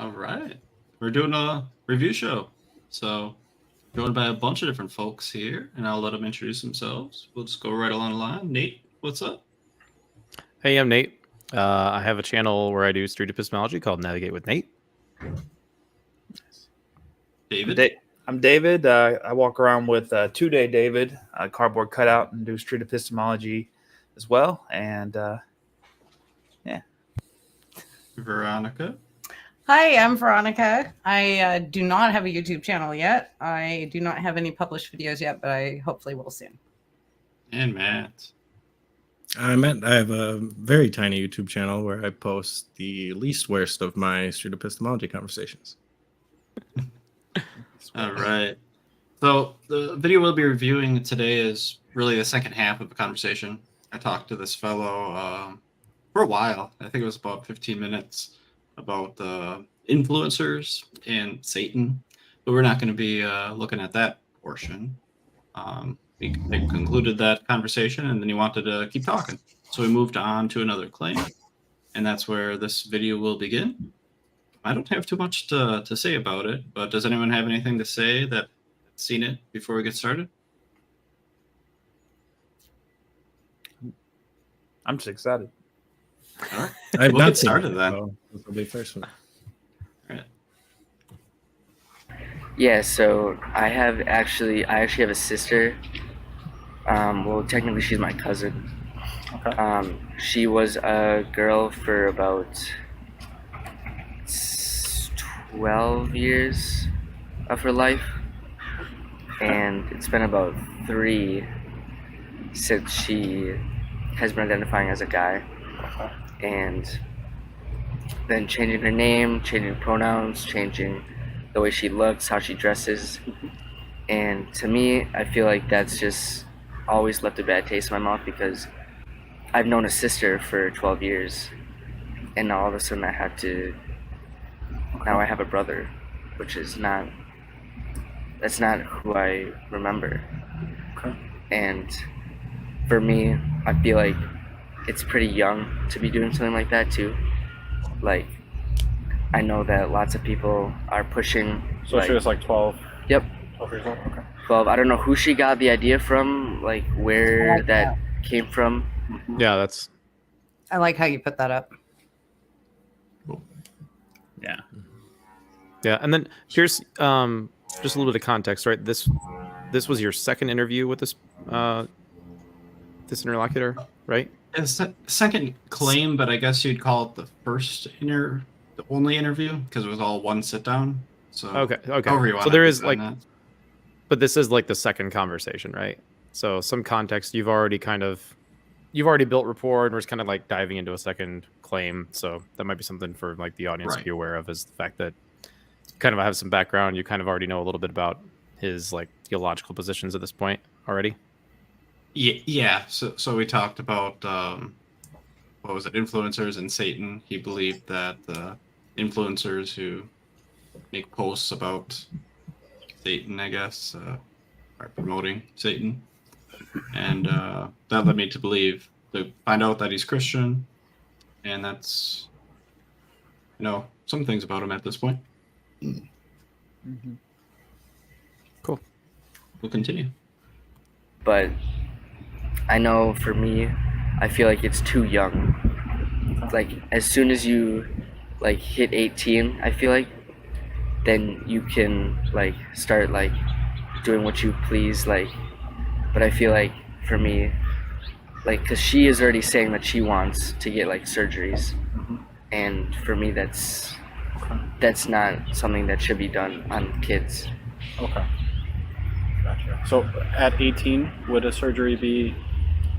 All right. We're doing a review show. So, joined by a bunch of different folks here, and I'll let them introduce themselves. We'll just go right along the line. Nate, what's up? Hey, I'm Nate. I have a channel where I do street epistemology called Navigate with Nate. David? I'm David. I walk around with 2-Day David, cardboard cutout, and do street epistemology as well. And yeah. Veronica? Hi, I'm Veronica. I do not have a YouTube channel yet. I do not have any published videos yet, but I hopefully will soon. And Matt? I'm Matt. I have a very tiny YouTube channel where I post the least worst of my street epistemology conversations. All right. So the video we'll be reviewing today is really the second half of the conversation. I talked to this fellow for a while. I think it was about 15 minutes about influencers and Satan, but we're not going to be looking at that portion. They concluded that conversation, and then he wanted to keep talking. So we moved on to another claim, and that's where this video will begin. I don't have too much to say about it, but does anyone have anything to say that seen it before we get started? I'm just excited. All right. I've We'll not get started seen it, then. so this will be the first one. All right. Yeah, so I actually have a sister. Well, technically she's my cousin. Okay. She was a girl for about 12 years of her life, and it's been about 3 since she has been identifying as a guy, and then changing her name, changing pronouns, changing the way she looks, how she dresses. And to me, I feel like that's just always left a bad taste in my mouth, because I've known a sister for 12 years, and now all of a sudden now I have a brother, which is that's not who I remember. Okay. And for me, I feel like it's pretty young to be doing something like that too. Like, I know that lots of people are pushing. So she was like 12? Yep. 12 years old? Okay. 12. I don't know who she got the idea from, like where that came from. Yeah, I like how you put that up. Yeah. yeah. And then here's just a little bit of context, right? This was your second interview with this interlocutor, right? It's the second claim, but I guess you'd call it the the only interview, because it was all one sit down. So Okay. however you want So there to is define like, that. but this is like the second conversation, right? So some context, you've already built rapport, and we're just kind of like diving into a second claim. So that might be something for like the audience to Right. be aware of, is the fact that you kind of have some background. You kind of already know a little bit about his like theological positions at this point already. Yeah. So we talked about what was it, influencers and Satan. He believed that influencers who make posts about Satan, I guess, are promoting Satan, and that led me to find out that he's Christian, and that's some things about him at this point. Mm-hmm. Cool. We'll continue. But I know for me, I feel like it's too young. Like, as soon as you like hit 18, I feel like then you can like start like doing what you please, like. But I feel like for me, like, because she is already saying that she wants to get like surgeries, and for me that's not something that should be done on kids. Okay. Gotcha. So at 18, would a surgery be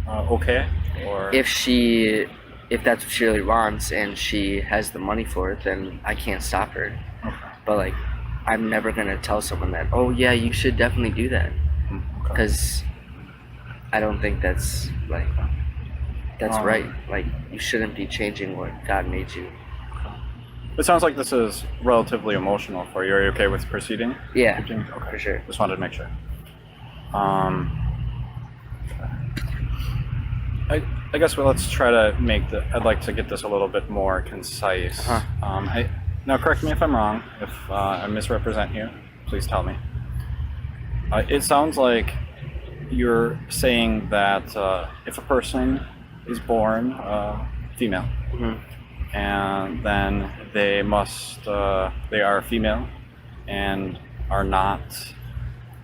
okay? Or If that's what she really wants and she has the money for it, then I can't stop her. Okay. But like, I'm never gonna tell someone that, oh yeah, you should definitely do that, Okay. because I don't think that's Um, right. Like, you shouldn't be changing what God made you. It sounds like this is relatively emotional for you. Are you okay with proceeding? Yeah, Okay. for sure. Just wanted to make sure. I guess let's try to I'd like to get this a little bit more concise. Uh-huh. Now, correct me if I'm wrong. If I misrepresent you, please tell me. It sounds like you're saying that if a person is born female, and then they are female and are not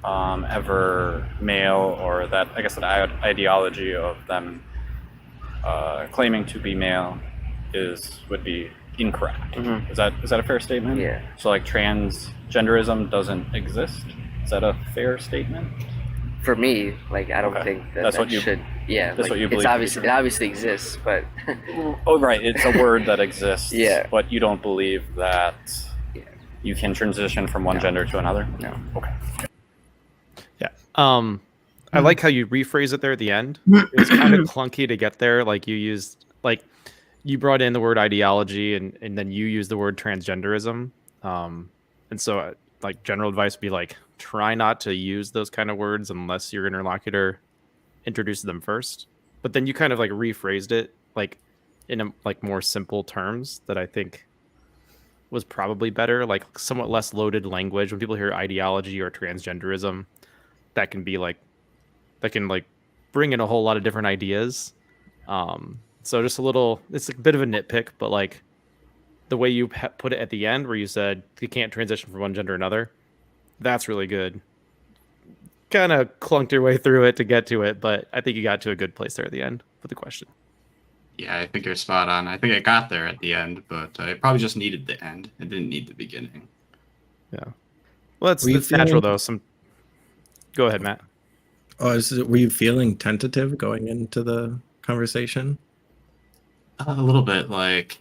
ever male, or that, I guess, that ideology of them claiming to be male would be incorrect. Is that a fair statement? Yeah. So like transgenderism doesn't exist? Is that a fair statement? For me, like, I don't think that That's that what you- should. Yeah, that's like, what you believe it's to be obviously true. it obviously exists, but Oh, right. It's a word that exists. Yeah. But you don't believe that Yeah. you can transition from one No. gender to another? No. Okay. I like how you rephrase it there at the end. It was kind of clunky to get there. Like you brought in the word ideology and then you used the word transgenderism. And so like general advice would be like, try not to use those kind of words unless your interlocutor introduces them first. But then you kind of like rephrased it like in a like more simple terms that I think was probably better, like somewhat less loaded language. When people hear ideology or transgenderism, that can bring in a whole lot of different ideas. So just it's a bit of a nitpick, but like the way you put it at the end where you said you can't transition from one gender to another, that's really good. Kind of clunked your way through it to get to it, but I think you got to a good place there at the end with the question. Yeah, I think you're spot on. I think I got there at the end, but I probably just needed the end. I didn't need the beginning. Yeah. Well, Were you that's natural feeling- though. Go ahead, Matt. Oh, were you feeling tentative going into the conversation? A little bit. Like,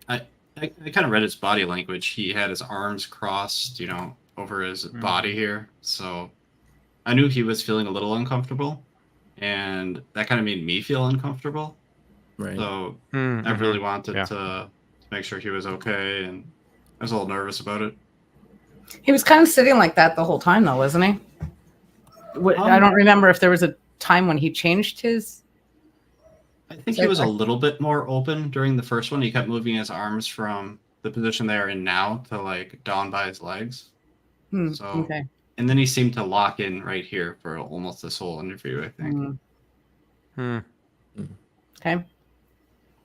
I kind of read his body language. He had his arms crossed, over his body here. So I knew he was feeling a little uncomfortable, and that kind of made me feel uncomfortable. Right. So Mm-hmm. I really wanted Yeah. to make sure he was okay, and I was a little nervous about it. He was kind of sitting like that the whole time, though, wasn't he? I don't remember if there was a time when he changed his. I think he was a little bit more open during the first one. He kept moving his arms from the position they are in now to like down by his legs. So, Okay. and then he seemed to lock in right here for almost this whole interview, I think. Okay.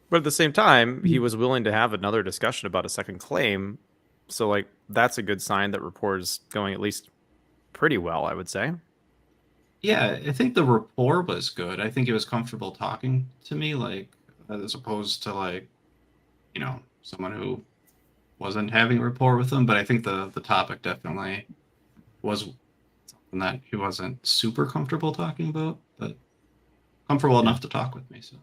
But at the same time, he was willing to have another discussion about a second claim. So, like, that's a good sign that rapport is going at least pretty well, I would say. Yeah, I think the rapport was good. I think he was comfortable talking to me, like, as opposed to, like, someone who wasn't having rapport with him. But I think the topic definitely was something that he wasn't super comfortable talking about, but comfortable enough to talk with me. So.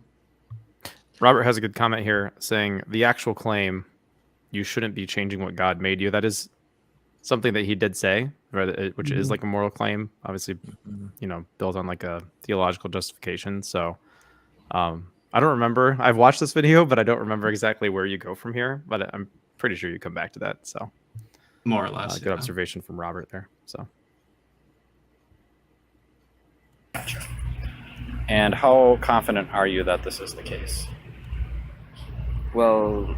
Robert has a good comment here saying the actual claim, you shouldn't be changing what God made you. That is something that he did say, right, which is like a moral claim, obviously, built on like a theological justification. So I don't remember. I've watched this video, but I don't remember exactly where you go from here. But I'm pretty sure you come back to that. So More or less. good observation from Robert there. So. Gotcha. And how confident are you that this is the case? Well,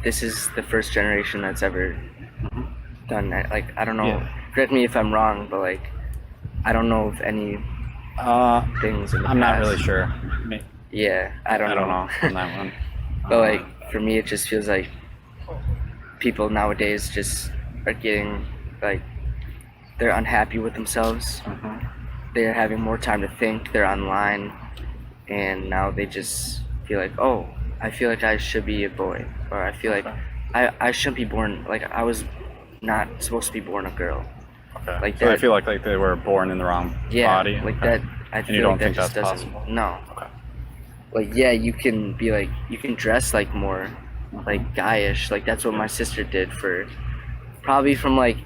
this is the first generation that's ever done that. Like, I don't know. Yeah. Correct me if I'm wrong, but like, I don't know of any things in the I'm not past. really sure. Yeah, I don't know. On that one. But like, for me, it just feels like people nowadays just are getting like, they're unhappy with themselves. They're having more time to think. They're online, and now they just feel like, oh, I feel like I should be a boy, or I feel like I shouldn't be born. Like, I was not supposed to be born a girl. Okay. Like So I that- feel like they were born in the wrong body. Like Okay. that. I And feel you don't like that think just that's doesn't. possible? No. Okay. Like, yeah, you can be like, you can dress like more like guyish. Like, that's what my sister did for probably from like,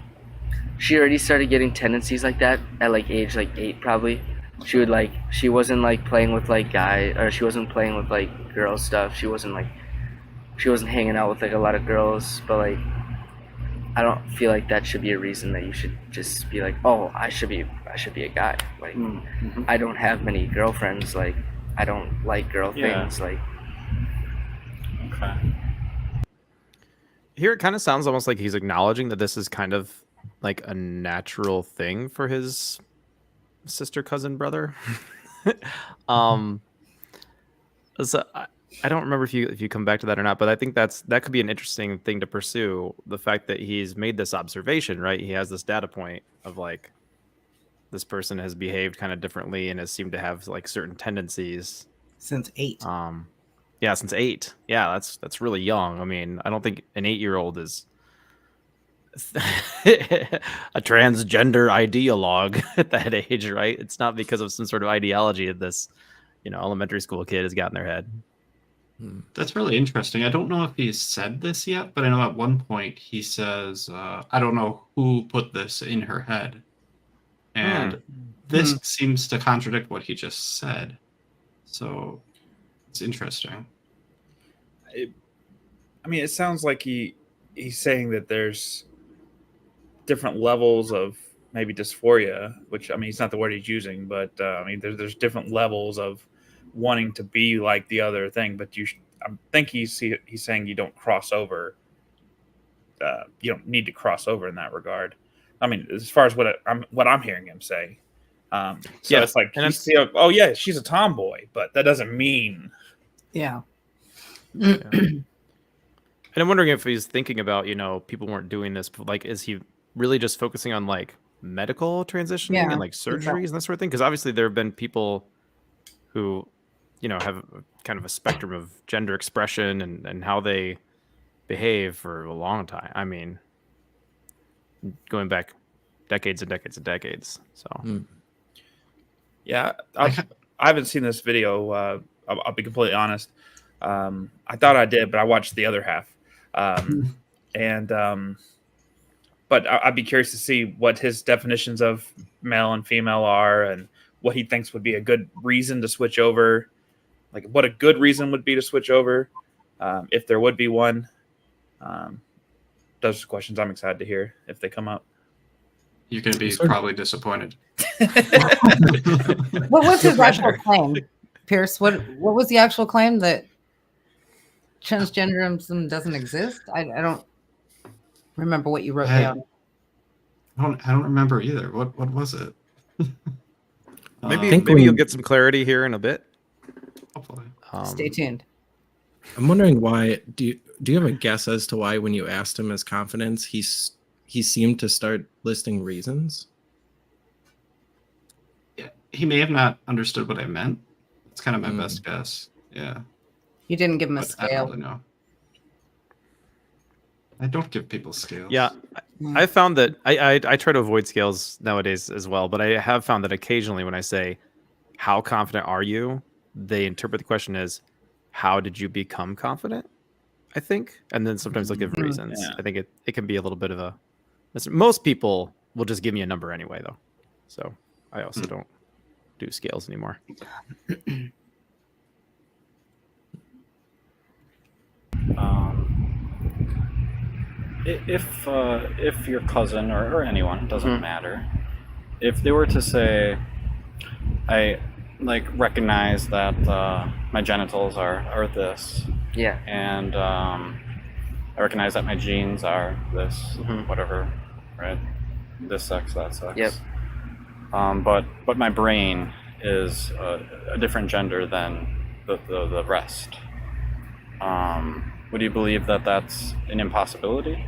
she already started getting tendencies like that at like age like 8 probably. She wasn't like playing with like she wasn't playing with like girl stuff. She wasn't hanging out with like a lot of girls, but like, I don't feel like that should be a reason that you should just be like, oh, I should be a guy. Like, I don't have many girlfriends. Like, I don't like girl Yeah. things. Like, Okay. Here it kind of sounds almost like he's acknowledging that this is kind of like a natural thing for his sister, cousin, brother. So I don't remember if you come back to that or not, but I think that could be an interesting thing to pursue. The fact that he's made this observation, right? He has this data point of like this person has behaved kind of differently and has seemed to have like certain tendencies Since 8. Yeah, since 8. Yeah, that's really young. I mean, I don't think an 8-year-old is a transgender ideologue at that age, right? It's not because of some sort of ideology that this, elementary school kid has got in their head. That's really interesting. I don't know if he's said this yet, but I know at one point he says, I don't know who put this in her head. And this seems to contradict what he just said. So it's interesting. It sounds like he's saying that there's different levels of maybe dysphoria, which it's not the word he's using, but there's different levels of wanting to be like the other thing, but I think he's saying you don't cross over. You don't need to cross over in that regard. As far as what I'm hearing him say. It's like, oh yeah, she's a tomboy, but that doesn't mean. Yeah. And I'm wondering if he's thinking about, people weren't doing this, but like, is he really just focusing on like medical transitioning and like surgeries and that sort of thing? Because obviously there have been people who, have kind of a spectrum of gender expression and how they behave for a long time. Going back decades and decades and decades. So, yeah, I haven't seen this video. I'll be completely honest. I thought I did, but I watched the other half. But I'd be curious to see what his definitions of male and female are, and what he thinks would be a good reason to switch over. Like what a good reason would be to switch over, if there would be one. Those are questions I'm excited to hear if they come up. You're going to be probably disappointed. What was his actual claim, Pierce? What was the actual claim? That transgenderism doesn't exist? I don't remember what you wrote down. I don't remember either. What was it? Maybe you'll get some clarity here in a bit. Hopefully. Stay tuned. I'm wondering why. Do you have a guess as to why, when you asked him his confidence, he seemed to start listing reasons? Yeah, he may have not understood what I meant. It's kind of my best guess. Yeah. You didn't give him a But scale. I don't really know. I don't give people scales. Yeah, I found that I try to avoid scales nowadays as well, but I have found that occasionally when I say, how confident are you? They interpret the question as, how did you become confident? I think. And then sometimes they'll give reasons. Yeah. I think it can be a little bit of a... Most people will just give me a number anyway, though. So I also don't do scales anymore. If your cousin or anyone, doesn't matter, if they were to say, I recognize that my genitals are this, and I recognize that my genes are this, whatever, right? This sex, that sex. But my brain is a different gender than the rest. Would you believe that that's an impossibility?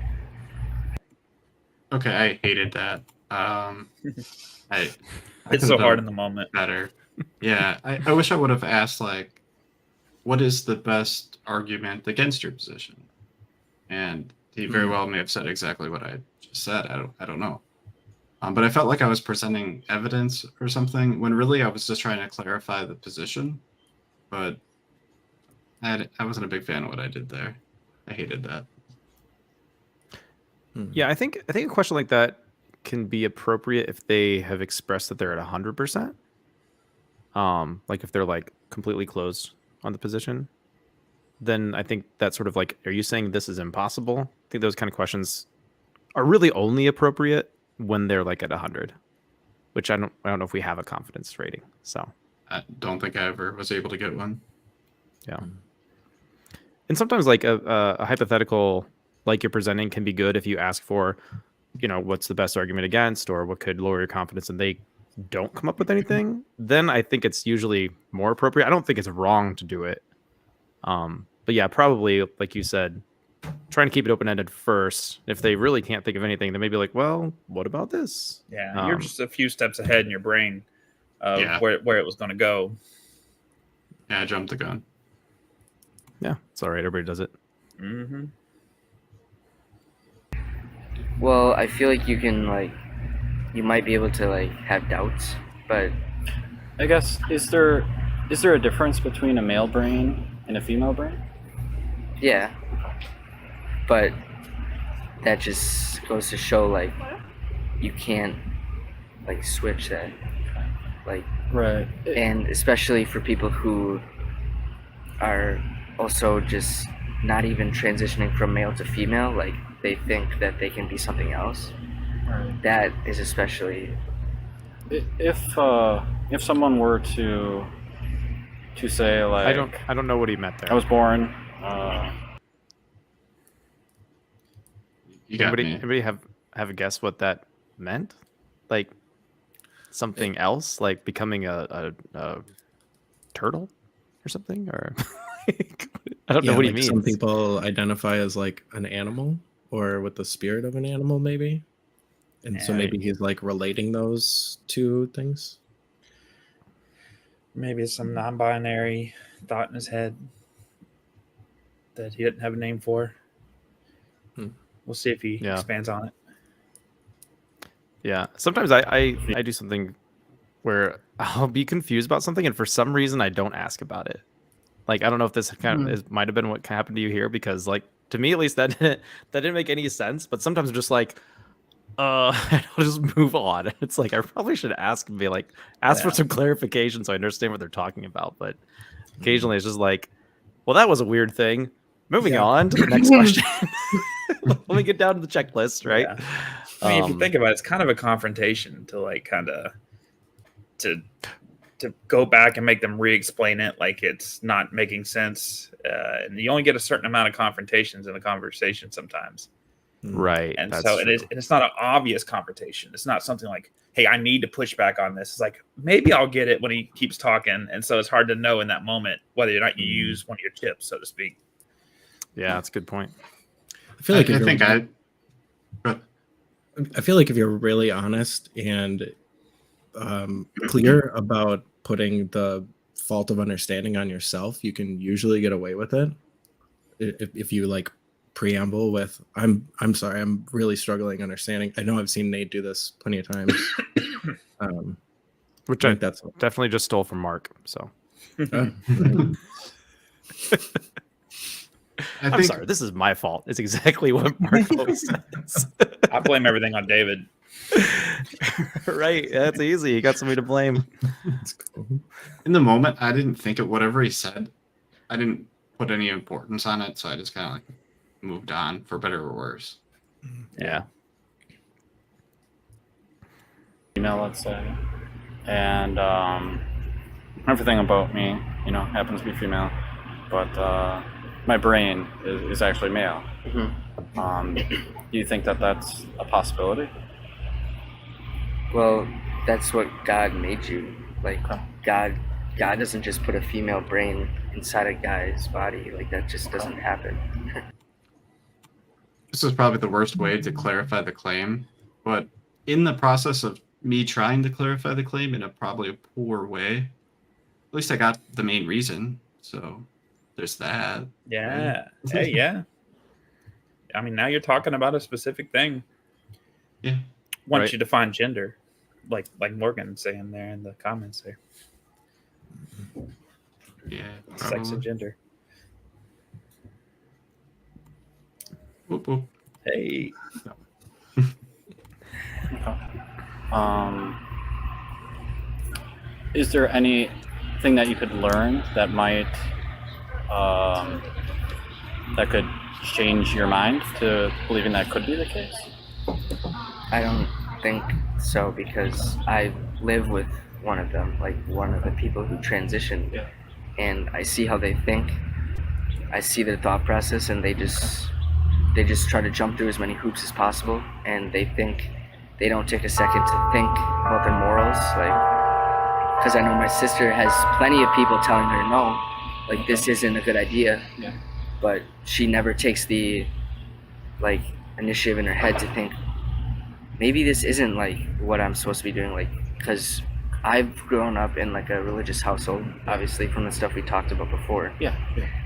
Okay, I hated that. It's so hard in the moment. Better. Yeah, I wish I would have asked, what is the best argument against your position? And he very well may have said exactly what I just said. I don't know. But I felt like I was presenting evidence or something, when really I was just trying to clarify the position. But I wasn't a big fan of what I did there. I hated that. Yeah, I think a question like that can be appropriate if they have expressed that they're at 100%. Like if they're completely closed on the position, then I think that's sort of are you saying this is impossible? I think those kind of questions are really only appropriate when they're at 100, which I don't know if we have a confidence rating. So I don't think I ever was able to get one. Yeah. And sometimes a hypothetical like you're presenting can be good if you ask for, what's the best argument against, or what could lower your confidence, and they don't come up with anything, then I think it's usually more appropriate. I don't think it's wrong to do it. But yeah, probably, like you said, trying to keep it open-ended first. If they really can't think of anything, then maybe like, well, what about this? Yeah, you're just a few steps ahead in your brain of where it was going to go. Yeah, I jumped the gun. Yeah, it's all right. Everybody does it. Mm-hmm. Well, I feel like you might be able to have doubts, but I guess is there a difference between a male brain and a female brain? yeah. But that just goes to show you can't switch that. Right. And especially for people who are also just not even transitioning from male to female, they think that they can be something else. Right. That is especially If someone were to say I don't know what he meant there. I was born. You got me. Anybody have a guess what that meant? Like something else, like becoming a turtle or something, or I don't know what he means. Some people identify as an animal or with the spirit of an animal, maybe. And so maybe he's relating those two things. Maybe it's some non-binary thought in his head that he didn't have a name for. We'll see if he expands on it. Yeah. Sometimes I do something where I'll be confused about something, and for some reason I don't ask about it. I don't know if this kind of might have been what happened to you here, because to me at least that didn't make any sense. But sometimes I'm just I'll just move on. It's I probably should ask and be ask for some clarification so I understand what they're talking about. But occasionally it's just well, that was a weird thing. Moving on to the next question. Let me get down to the checklist, right? Yeah. I mean, if you think about it, it's kind of a confrontation to to go back and make them re-explain it it's not making sense. And you only get a certain amount of confrontations in a conversation sometimes. Right. And so it's not an obvious confrontation. It's not something hey, I need to push back on this. It's maybe I'll get it when he keeps talking. And so it's hard to know in that moment whether or not you use one of your chips, so to speak. Yeah, that's a good point. I feel like I feel like if you're really honest and clear about putting the fault of understanding on yourself, you can usually get away with it. If you preamble with I'm sorry, I'm really struggling understanding. I know I've seen Nate do this plenty of times. Which I that's definitely just stole from Mark. So I'm sorry, this is my fault. It's exactly what Mark always says. I blame everything on David. Right, that's easy. You got somebody to blame. That's cool. In the moment, I didn't think of whatever he said. I didn't put any importance on it, so I just kind of moved on, for better or worse. Yeah. Female, let's say, and everything about me, happens to be female, but my brain is actually male. Mm-hmm. Do you think that that's a possibility? Well, that's what God made you. God doesn't just put a female brain inside a guy's body. That just doesn't happen. This is probably the worst way to clarify the claim, but in the process of me trying to clarify the claim in a probably a poor way, at least I got the main reason. So there's that. Yeah. Hey, yeah. I mean, now you're talking about a specific thing. Yeah. Once you define gender, like Morgan's saying there in the comments there. Yeah. Sex and gender. Whoop, whoop. Hey. Is there anything that you could learn that might that could change your mind to believing that could be the case? I don't think so, because I live with one of them, one of the people who transitioned, and I see how they think. I see their thought process, and they just they just try to jump through as many hoops as possible, and they don't take a second to think about their morals. Like, because I know my sister has plenty of people telling her no, like this isn't a good idea. Yeah. But she never takes the like initiative in her head to think maybe this isn't like what I'm supposed to be doing. Like, because I've grown up in like a religious household, obviously from the stuff we talked about before. Yeah.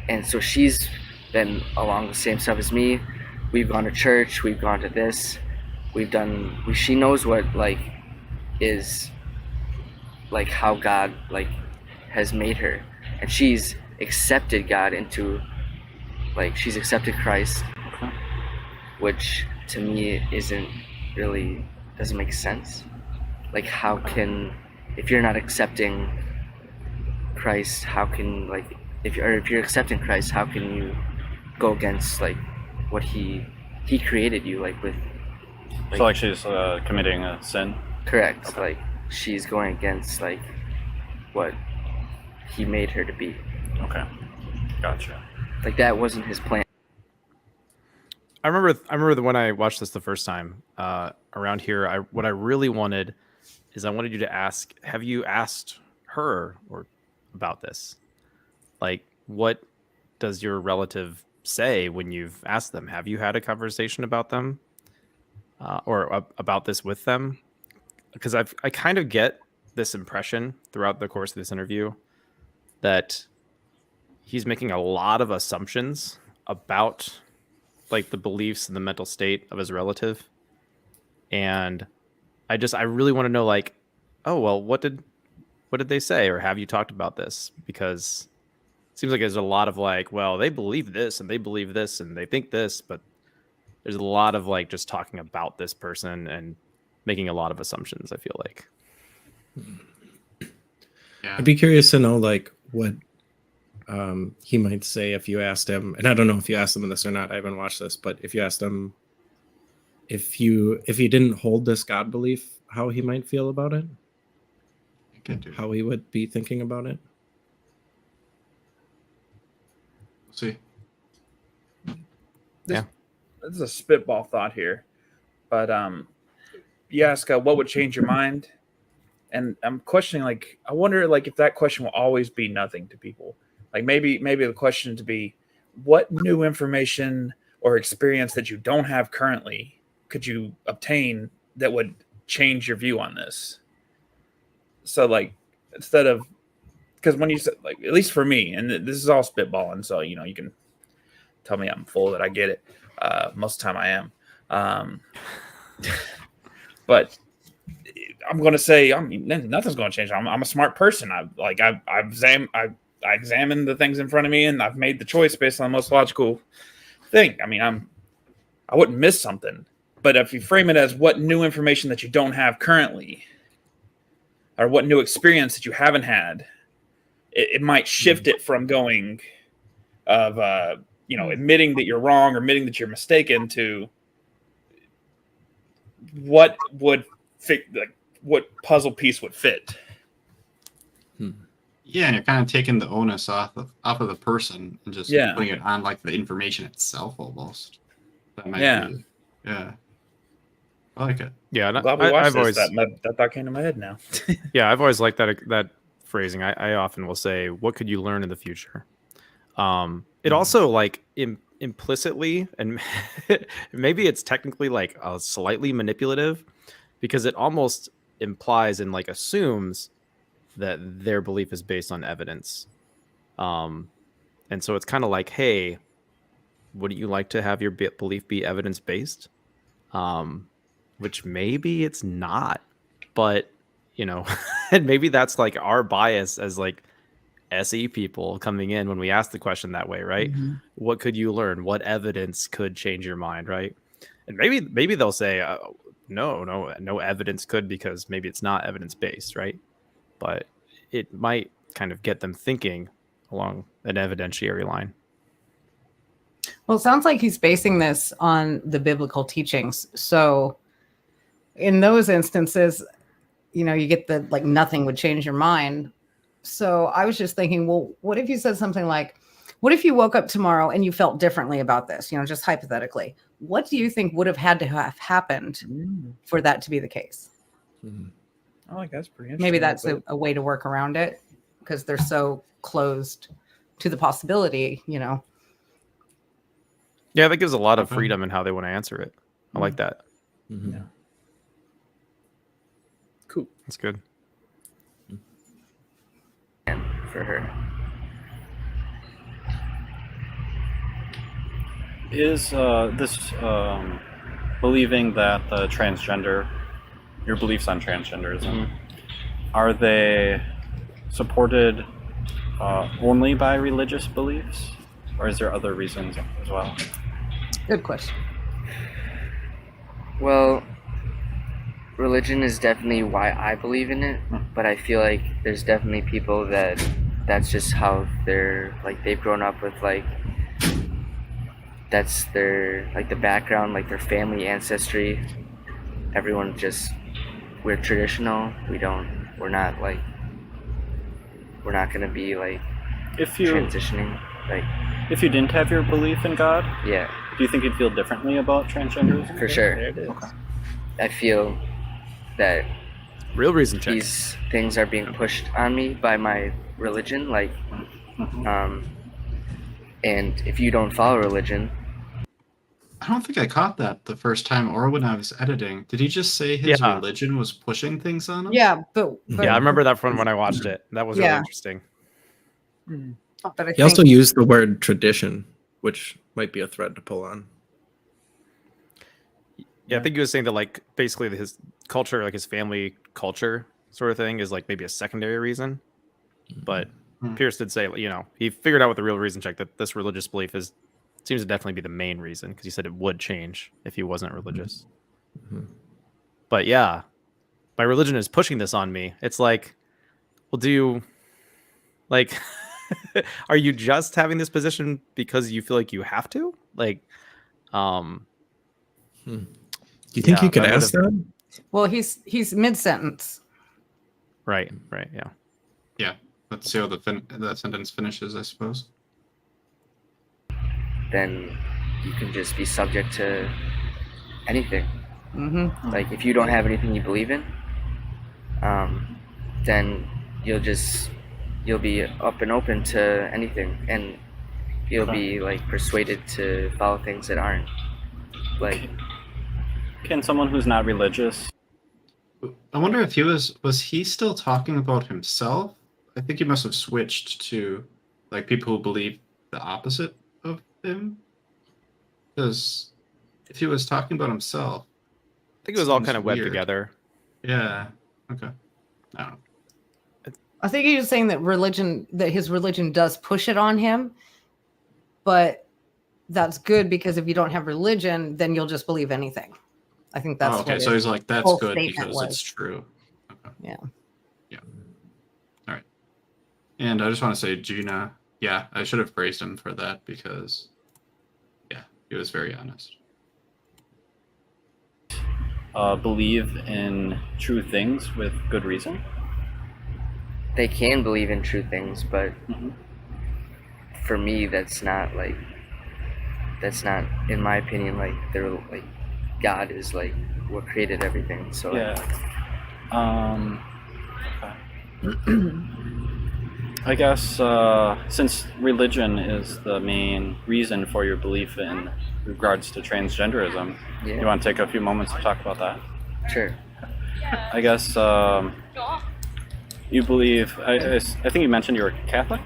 And so she's been along the same stuff as me. We've gone to church, we've gone to this, she knows what like is like how God like has made her, and she's accepted God into like she's accepted Christ, which to me doesn't make sense. Like, how can, if you're not accepting Christ, how can like if you're accepting Christ, how can you go against like what he created you like with? So like she's committing a sin. Correct. Okay. Like she's going against like what he made her to be. Okay, gotcha. Like that wasn't his plan. I remember when I watched this the first time around here. What I really wanted is I wanted you to ask: have you asked her or about this? Like, what does your relative say when you've asked them? Have you had a conversation about them or about this with them? Because I kind of get this impression throughout the course of this interview that he's making a lot of assumptions about like the beliefs and the mental state of his relative. And I really want to know, like, oh, well, what did they say? Or have you talked about this? Because it seems like there's a lot of like, well, they believe this and they believe this and they think this, but there's a lot of like just talking about this person and making a lot of assumptions, I feel like. Yeah. I'd be curious to know like what he might say if you asked him, and I don't know if you asked him this or not, I haven't watched this, but if you asked him if he didn't hold this God belief, how he might feel about it, how he would be thinking about it. We'll see. This is a spitball thought here, but you ask what would change your mind, and I'm questioning, like, I wonder like if that question will always be nothing to people. Like maybe the question to be, what new information or experience that you don't have currently could you obtain that would change your view on this? So like, instead of, because when you said, like, at least for me, and this is all spitballing, so you know, you can tell me I'm full that I get it. Most of the time I am. But I'm going to say, I mean, nothing's going to change. I'm a smart person. I examine the things in front of me, and I've made the choice based on the most logical thing. I mean, I wouldn't miss something. But if you frame it as what new information that you don't have currently, or what new experience that you haven't had, it might shift it from going of admitting that you're wrong or admitting that you're mistaken to what would fit, like what puzzle piece would fit. Yeah, and you're kind of taking the onus off of the person and just putting it on like the information itself almost. That might be, yeah. I like it. Yeah, Glad we watched this. That thought came to my head now. Yeah, I've always liked that phrasing. I often will say, "What could you learn in the future?" It also like implicitly, and maybe it's technically like slightly manipulative, because it almost implies and like assumes that their belief is based on evidence. And so it's kind of like, hey, wouldn't you like to have your belief be evidence based? Which maybe it's not, but you know, and maybe that's like our bias as like SE people coming in when we ask the question that way, right? Mm-hmm. What could you learn? What evidence could change your mind, right? And maybe they'll say, no evidence could, because maybe it's not evidence based, right? But it might kind of get them thinking along an evidentiary line. Well, it sounds like he's basing this on the biblical teachings. So in those instances, you know, you get the like nothing would change your mind. So I was just thinking, well, what if you said something like, What if you woke up tomorrow and you felt differently about this? You know, just hypothetically, what do you think would have had to have happened for that to be the case? I like that's pretty interesting. Maybe that's a way to work around it because they're so closed to the possibility, you know. Yeah, that gives a lot of freedom in how they want to answer it. I like that. Yeah. Cool. That's good. For her. Is this believing that transgender, your beliefs on transgenderism, are they supported only by religious beliefs, or is there other reasons as well? Good question. Well, religion is definitely why I believe in it, but I feel like there's definitely people that's just how they're, like, they've grown up with, like, that's their, like, the background, like their family ancestry. Everyone just, we're traditional. We're not gonna be like If you transitioning. Like, if you didn't have your belief in God, yeah, do you think you'd feel differently about transgenderism? for sure. There it is. I feel that Real reason check. these things are being pushed on me by my religion, like, and if you don't follow religion, I don't think I caught that the first time or when I was editing. Did he just say his Yeah. religion was pushing things on him? Yeah, but Yeah, I remember that from when I watched it. That was really Yeah. interesting. But I He think, also used the word tradition, which might be a thread to pull on. Yeah, I think he was saying that, like, basically his culture, like his family culture sort of thing, is like maybe a secondary reason. But Pierce did say, you know, he figured out with the real reason check that this religious belief seems to definitely be the main reason, because he said it would change if he wasn't religious. But yeah, my religion is pushing this on me. It's like, well, do you, like, are you just having this position because you feel like you have to? Like, Do you think Yeah, you could that ask that? well, he's mid-sentence. right, yeah. Yeah. Let's see how that sentence finishes, I suppose. then you can just be subject to anything. Mm-hmm. Like, if you don't have anything you believe in, then you'll be up and open to anything, and you'll be, like, persuaded to follow things that aren't, like, Can someone who's not religious, I wonder if was he still talking about himself? I think he must have switched to, like, people who believe the opposite of him. Because if he was talking about himself, I think it was all Seems kind of webbed weird. together. yeah. Okay. I don't know. I think he was saying that his religion does push it on him, but that's good because if you don't have religion, then you'll just believe anything. I think that's okay, what so it- he's like, that's whole good statement because was. it's true. Okay. Yeah. Yeah. All right. And I just want to say, Gina, yeah, I should have praised him for that because, yeah, he was very honest. believe in true things with good reason? they can believe in true things, but Mhm. for me, that's not, in my opinion, like, they're, like, God is, like, what created everything. So, Yeah. Okay. I guess since religion is the main reason for your belief in regards to transgenderism, yeah, you want to take a few moments to talk about that? sure. I guess you believe, I think you mentioned you were Catholic?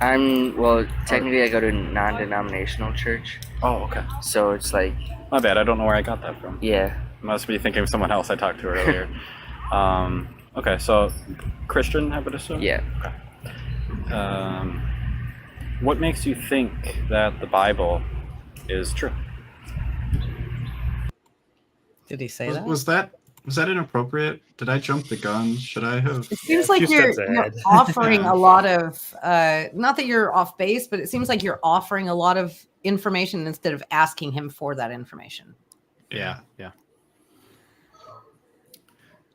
Technically I go to a non-denominational church, Oh, okay. so it's like, My bad, I don't know where I got that from. yeah, Must be thinking of someone else I talked to earlier. Okay, so Christian, I would assume? yeah. What makes you think that the Bible is true? Did he say Was that? was that inappropriate? Did I jump the gun? Should I have? It seems Yeah, a like few you're, steps you're ahead. offering Yeah. a lot of, not that you're off base, but it seems like you're offering a lot of information instead of asking him for that information. Yeah.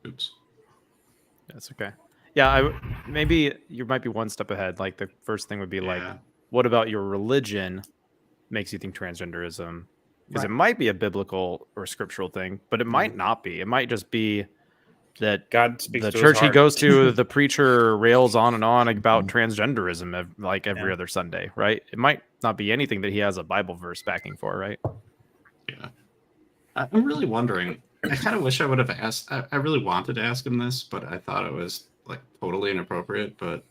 Oops. That's okay. Yeah, maybe you might be one step ahead. Like the first thing would be like, Yeah. what about your religion makes you think transgenderism? Because Right. it might be a biblical or scriptural thing, but it might not be. It might just be that God speaks the to his church he heart. goes to, the preacher rails on and on about transgenderism like every Yeah. other Sunday, right? It might not be anything that he has a Bible verse backing for, right? Yeah. I'm really wondering. I kind of wish I would have asked. I really wanted to ask him this, but I thought it was like totally inappropriate. But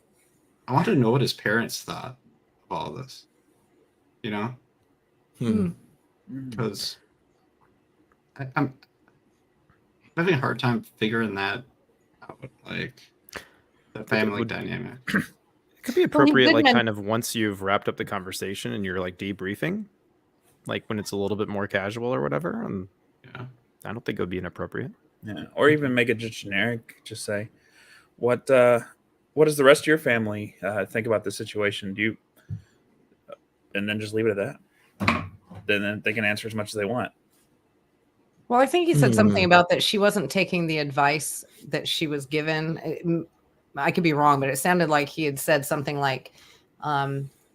I wanted to know what his parents thought of all this. You know, because I'm having a hard time figuring that out. Like the family dynamic. It could be Well, he appropriate, did like men- kind of once you've wrapped up the conversation and you're like debriefing, like when it's a little bit more casual or whatever. And Yeah. I don't think it would be inappropriate. Yeah, or even make it just generic. Just say, what does the rest of your family think about this situation? Do you, and then just leave it at that. Then they can answer as much as they want. Well, I think he said something about that she wasn't taking the advice that she was given. I could be wrong, but it sounded like he had said something like,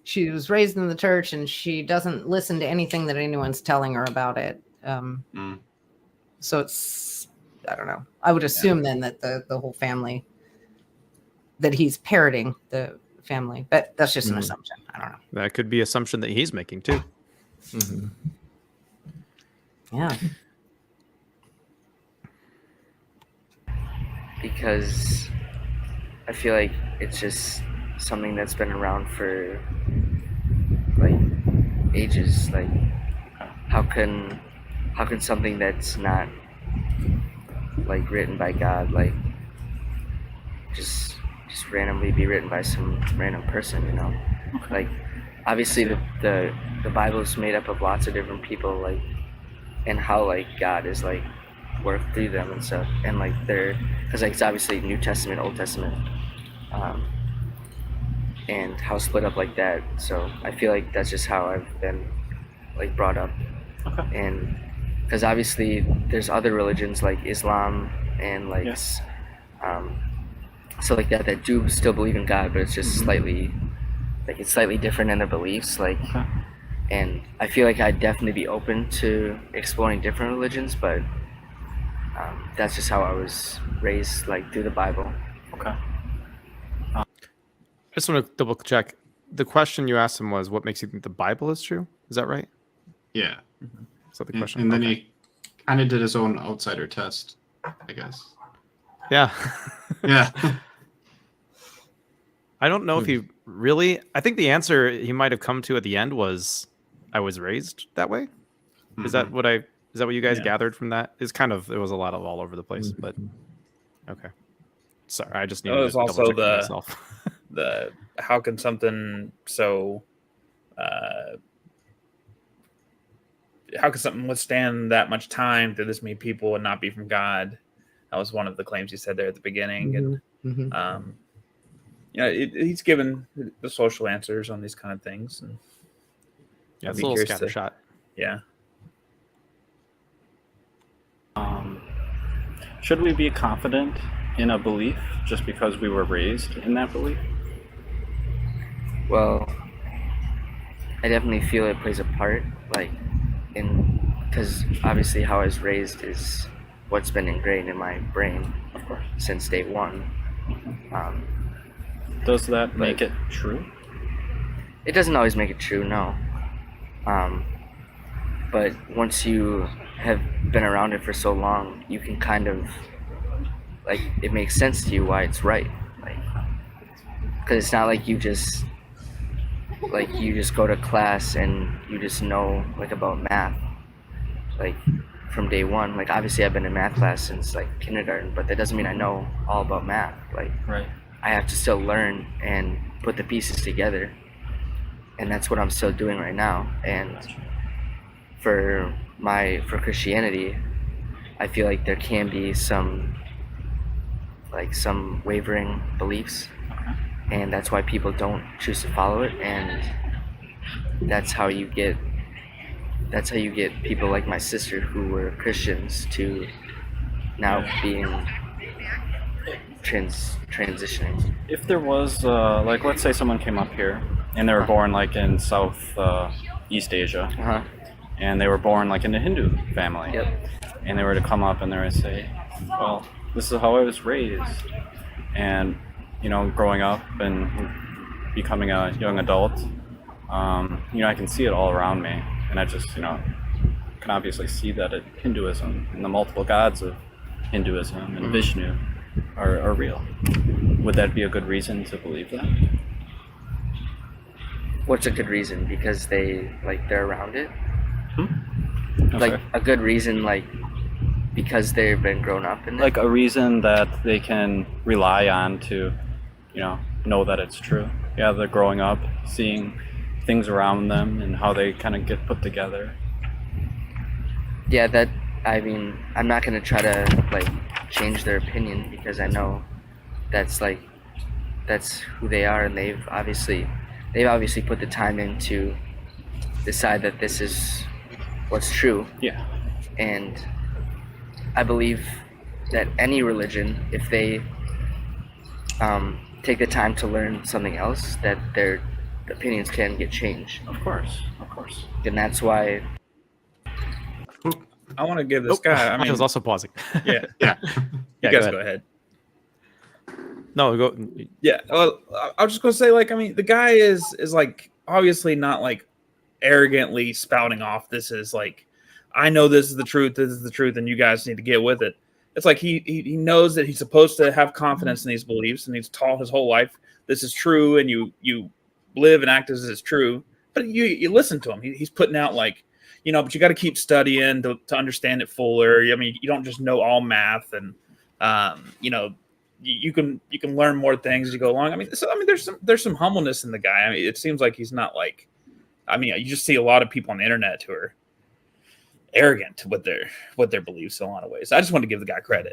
she was raised in the church and she doesn't listen to anything that anyone's telling her about it. So it's, I don't know. I would assume then that the whole family, that he's parroting the family, but that's just an assumption. I don't know. That could be assumption that he's making too. Yeah. Because I feel like it's just something that's been around for like ages. Like how can something that's not like written by God like just randomly be written by some random person, you know? Like obviously the Bible is made up of lots of different people, like, and how like God is like worked through them and stuff, and like they're, because like it's obviously New Testament, Old Testament, and how split up like that. So I feel like that's just how I've been like brought up. And because obviously there's other religions like Islam and like so like that do still believe in God, but it's just slightly like it's slightly different in their beliefs, like and I feel like I'd definitely be open to exploring different religions, but that's just how I was raised, like through the Bible. I just want to double check. The question you asked him was, what makes you think the Bible is true? Is that right? Yeah. Is that the question? And then he kind of did his own outsider test, I guess. Yeah. Yeah. I don't know if he really, I think the answer he might have come to at the end was, I was raised that way. Is that what you guys gathered from that? It's kind of, it was a lot of all over the place, but okay. Sorry, I just needed It was to also double check myself. the how can something so how can something withstand that much time through this many people and not be from God? That was one of the claims he said there at the beginning. And he's given the social answers on these kind of things. And Yeah, it's a little scattershot. Yeah. Should we be confident in a belief just because we were raised in that belief? Well, I definitely feel it plays a part, like because obviously how I was raised is what's been ingrained in my brain, of course, since day one. Does that make it true? It doesn't always make it true, no. But once you have been around it for so long, you can kind of, like, it makes sense to you why it's right. Like, because it's not like you just go to class and you just know, like, about math. Like, from day one, like, obviously I've been in math class since, like, kindergarten, but that doesn't mean I know all about math. Like, I have to still learn and put the pieces together. And that's what I'm still doing right now. And for Christianity, I feel like there can be some wavering beliefs, and that's why people don't choose to follow it. And that's how you get people like my sister who were Christians to now being transitioning. If there was, like, let's say someone came up here and they were born like in East Asia, Uh-huh. and they were born like in a Hindu family. Yep. And they were to come up and they were to say, well, this is how I was raised. And, you know, growing up and becoming a young adult, you know, I can see it all around me. And I just, you know, can obviously see that Hinduism and the multiple gods of Hinduism and Vishnu are real. Would that be a good reason to believe that? What's a good reason? Because they're around it? Okay. Like a good reason, like because they've been grown up in it? Like a reason that they can rely on to, you know that it's true. Yeah, they're growing up, seeing things around them and how they kind of get put together. Yeah, I mean, I'm not gonna try to like change their opinion because I know that's who they are, and they've obviously put the time in to decide that this is what's true. Yeah. And I believe that any religion, if they take the time to learn something else, that their opinions can get changed. Of course. And that's why. I want to give this guy. I I mean, was also pausing. yeah, Yeah. you guys go ahead. No, go. Yeah, well, I was just gonna say, like, I mean, the guy is like obviously not like arrogantly spouting off. This is like, I know this is the truth, and you guys need to get with it. It's like he knows that he's supposed to have confidence in these beliefs, and he's taught his whole life this is true, and you live and act as it's true. But you listen to him. He's putting out like, you know, but you got to keep studying to understand it fuller. I mean, you don't just know all math, and you know. You can learn more things as you go along. I mean, there's some humbleness in the guy. I mean, it seems like he's not like, I mean, you just see a lot of people on the internet who are arrogant with their beliefs in a lot of ways. I just want to give the guy credit.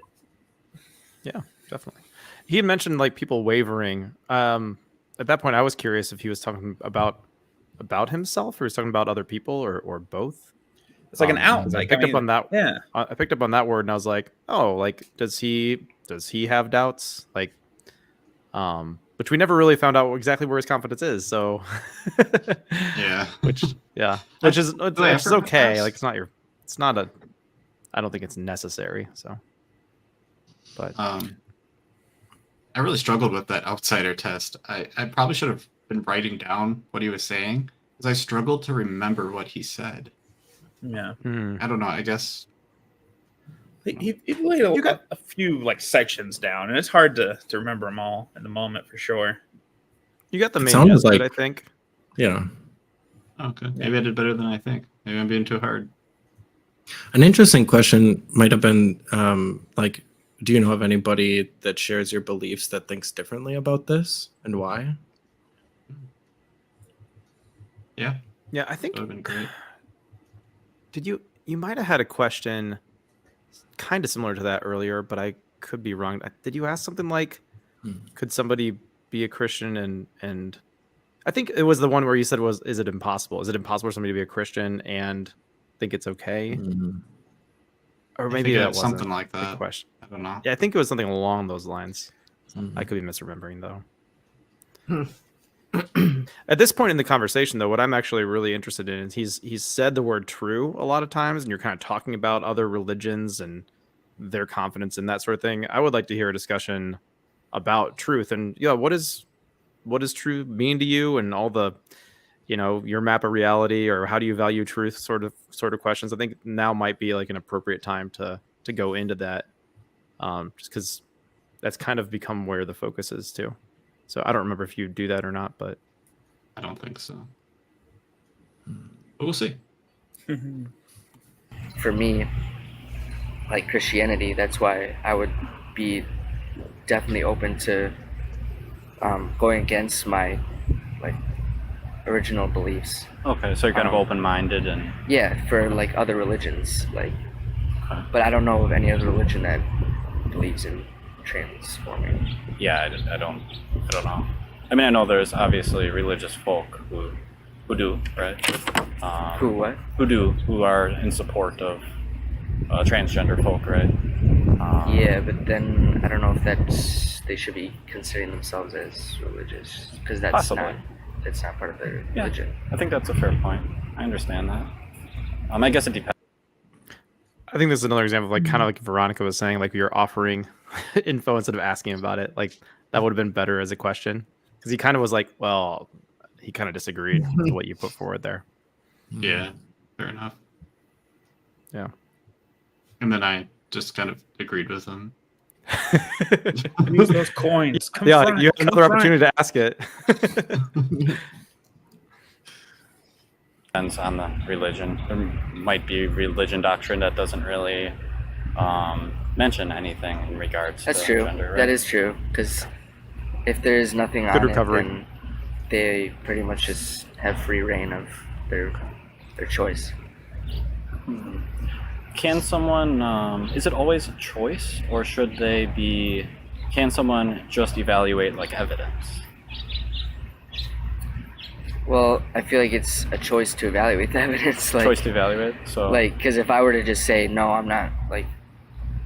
Yeah, definitely. He had mentioned like people wavering. At that point, I was curious if he was talking about himself or he was talking about other people or both. It's like an out. 'cause Like, I picked up on that. Yeah. I picked up on that word and I was like, oh, like does he have doubts? Like, which we never really found out exactly where his confidence is. So, Yeah. which is okay. Like, I don't think it's necessary. So, but I really struggled with that outsider test. I probably should have been writing down what he was saying because I struggled to remember what he said. Yeah. I don't know. I guess He laid a few like sections down, and it's hard to remember them all in the moment for sure. you got the main sounds gist of it, like- I think. Yeah. okay. Maybe I did better than I think. Maybe I'm being too hard. An interesting question might have been like, do you know of anybody that shares your beliefs that thinks differently about this and why? Yeah, Yeah, I think. that would have been great. Did you might have had a question kind of similar to that earlier, but I could be wrong. Did you ask something like, could somebody be a Christian and I think it was the one where you said is it impossible? Is it impossible for somebody to be a Christian and think it's okay? Or maybe think that it's wasn't something like the that. question. I don't know. Yeah, I think it was something along those lines. I could be misremembering though. At this point in the conversation, though, what I'm actually really interested in is he's said the word true a lot of times, and you're kind of talking about other religions and their confidence in that sort of thing. I would like to hear a discussion about truth and what does truth mean to you, and all the your map of reality, or how do you value truth sort of questions. I think now might be like an appropriate time to go into that, just because that's kind of become where the focus is too. So I don't remember if you do that or not, but I don't think so. But we'll see. For me, like Christianity, that's why I would be definitely open to going against my like original beliefs. Okay, so you're kind of open-minded and Yeah, for like other religions, like. Okay. But I don't know of any other religion that believes in transforming. yeah, I don't know. I mean, I know there's obviously religious folk who do, right? Who are in support of transgender folk, right? Yeah, but then I don't know if they should be considering themselves as religious, because that's Possibly. not it's not part of their Yeah. religion. I think that's a fair point. I understand that. I guess it depends. I think this is another example of like kind of like Veronica was saying, like you're offering info instead of asking about it. Like that would have been better as a question, because he kind of was like, well, he kind of disagreed with what you put forward there. Yeah, fair enough. Yeah. And then I just kind of agreed with him. Use those coins. Yeah, Confront, you have another confront. opportunity to ask it. Depends on the religion. There might be religion doctrine that doesn't really mention anything in regards That's to true. gender. Right? That is true, because if there is nothing Good on recovery. it, then they pretty much just have free reign of their choice. Mhm. Can someone? Is it always a choice, or should they be? Can someone just evaluate like evidence? Well, I feel like it's a choice to evaluate the evidence. Like, Choice to evaluate. So like, because if I were to just say no, I'm not, like,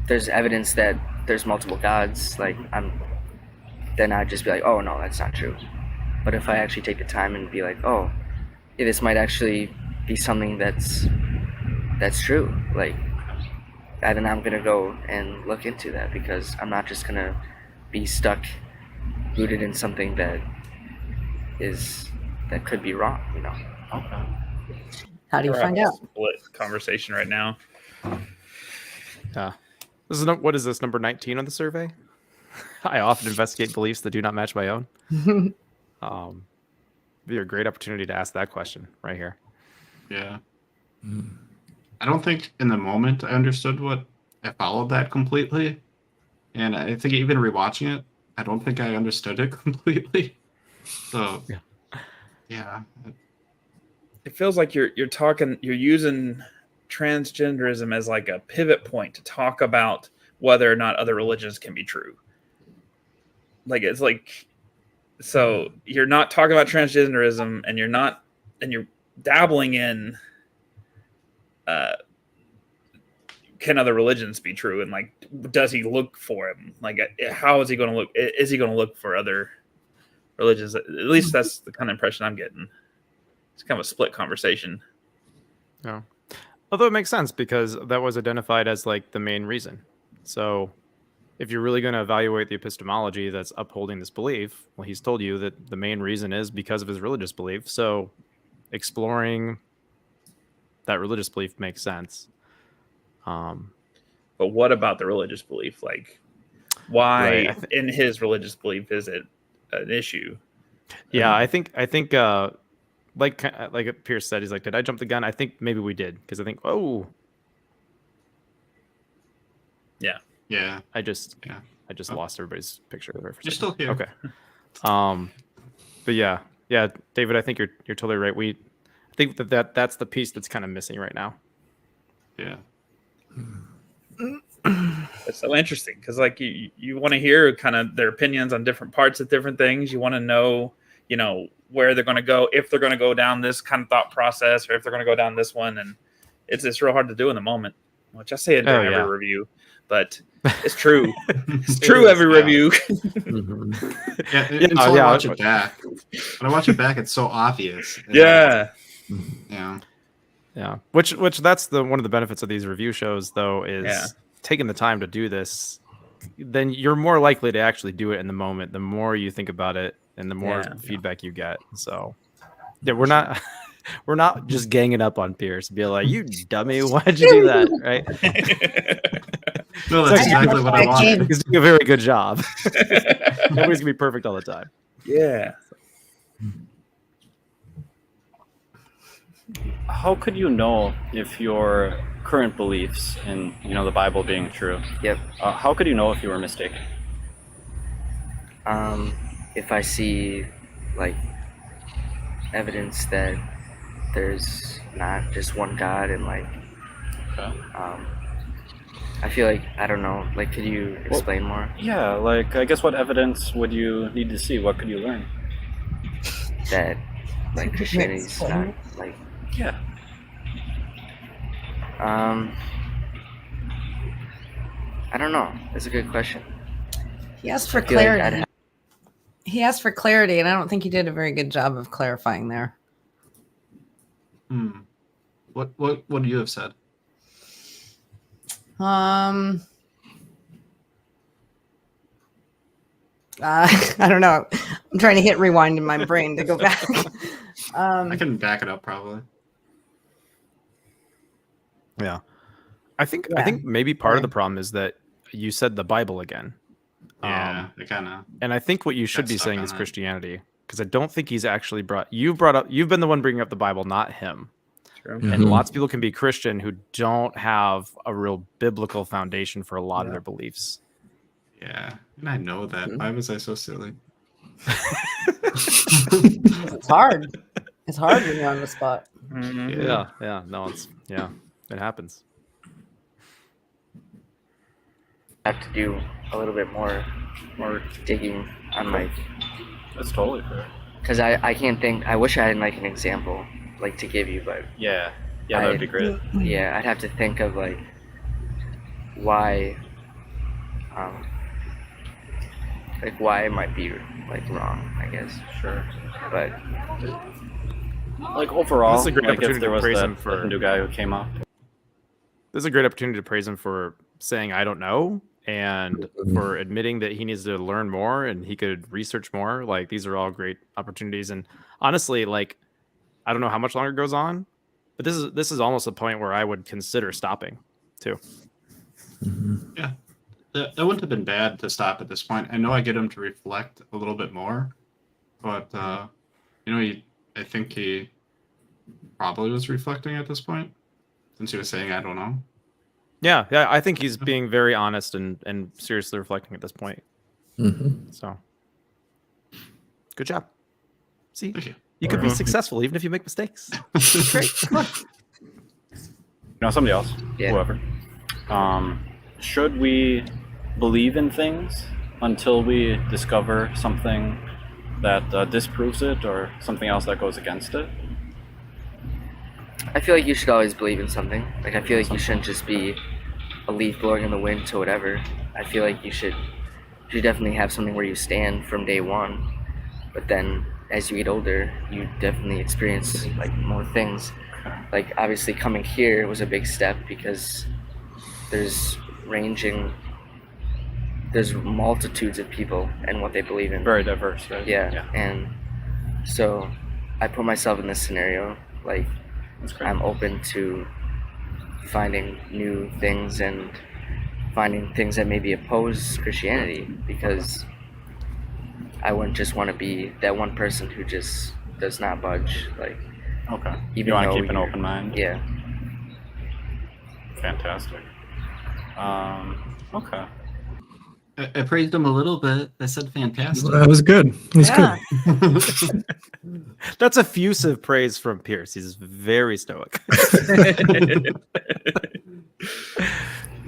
there's evidence that there's multiple gods, like, then I'd just be like, oh no, that's not true. But if I actually take the time and be like, oh, yeah, this might actually be something that's true, like, then I'm gonna go and look into that, because I'm not just gonna be stuck, rooted in something that could be wrong, you know. okay. How do you We're find having a out? split conversation right now. Yeah. This is what is this, number 19 on the survey? I often investigate beliefs that do not match my own. Be a great opportunity to ask that question right here. Yeah. I don't think in the moment I understood what I followed that completely. And I think even rewatching it, I don't think I understood it completely. So yeah. It feels like you're using transgenderism as like a pivot point to talk about whether or not other religions can be true. Like it's like, so you're not talking about transgenderism, and you're dabbling in can other religions be true, and like does he look for him? Like how is he going to look? Is he going to look for other religions? At least that's the kind of impression I'm getting. It's kind of a split conversation. Yeah. Although it makes sense, because that was identified as like the main reason. So if you're really going to evaluate the epistemology that's upholding this belief, well, he's told you that the main reason is because of his religious belief. So exploring that religious belief makes sense. But what about the religious belief? Like, why Right, in his religious belief is it an issue? Yeah, I think like Pierce said, he's like, did I jump the gun? I think maybe we did, because I think, Yeah. I just Oh. lost everybody's picture there for a You're second. still here. Okay. But yeah, David, I think you're totally right. I think that's the piece that's kind of missing right now. Yeah. It's so interesting because like you want to hear kind of their opinions on different parts of different things. You want to know, where they're going to go, if they're going to go down this kind of thought process, or if they're going to go down this one. And it's real hard to do in the moment, which I say it during every review, but it's true. It's true every review. Yeah, until I watch it back. When I watch it back, it's so obvious. Yeah. Yeah. Which that's one of the benefits of these review shows, though, is taking the time to do this. Then you're more likely to actually do it in the moment. The more you think about it, and the more feedback you get. So, yeah, we're not just ganging up on Pierce. Be like, you dummy, why'd you do that? Right? No, that's exactly what I want. He's doing a very good job. Nobody's gonna be perfect all the time. Yeah. How could you know if your current beliefs in the Bible being true? Yep. How could you know if you were mistaken? If I see like evidence that there's not just one God, and like I feel like, I don't know, like, could you explain more? Yeah, like I guess what evidence would you need to see? What could you learn? That like Christianity's not like I don't know. That's a good question. He asked for I feel like clarity. He asked for clarity, and I don't think he did a very good job of clarifying there. What would you have said? I don't know. I'm trying to hit rewind in my brain to go back. I can back it up probably. Yeah. I think maybe part of the problem is that you said the Bible again. Yeah, it kind of. And I think what you should got be stuck saying on is that. Christianity, because I don't think he's actually you've been the one bringing up the Bible, not him. True. And lots of people can be Christian who don't have a real biblical foundation for a lot of their beliefs. Yeah, and I know that. Why was I so silly? It's hard. It's hard when you're on the spot. Yeah. No, it happens. I have to do a little bit more digging on my, That's totally fair. because I can't think. I wish I had like an example like to give you, but Yeah, that would be great. yeah, I'd have to think of like why it might be like wrong, I guess. Sure. But Like overall, This is a great like if opportunity there to was praise him that for- Hindu guy who came up. This is a great opportunity to praise him for saying I don't know and for admitting that he needs to learn more and he could research more. Like these are all great opportunities. And honestly, like I don't know how much longer it goes on, but this is almost a point where I would consider stopping too. Yeah, that wouldn't have been bad to stop at this point. I know I get him to reflect a little bit more, but I think he probably was reflecting at this point, since he was saying I don't know. Yeah, I think he's being very honest and seriously reflecting at this point. So, good job. See, Thank you. you could be successful even if you make mistakes. Great. Come on. Somebody else, Yeah. whoever. Should we believe in things until we discover something that disproves it or something else that goes against it? I feel like you should always believe in something. Like I feel like you shouldn't just be a leaf blowing in the wind to whatever. I feel like you should definitely have something where you stand from day one. But then as you get older, you definitely experience like more things. Like obviously coming here was a big step because there's multitudes of people and what they believe in. Very diverse, right? Yeah. And so I put myself in this scenario, like That's great. I'm open to finding new things and finding things that maybe oppose Christianity, because I wouldn't just want to be that one person who just does not budge. Like, Okay. even You want though to keep an you're- open mind? yeah. Fantastic. Okay. I praised him a little bit. I said fantastic. That was good. That was Yeah. good. That's effusive praise from Pierce. He's very stoic.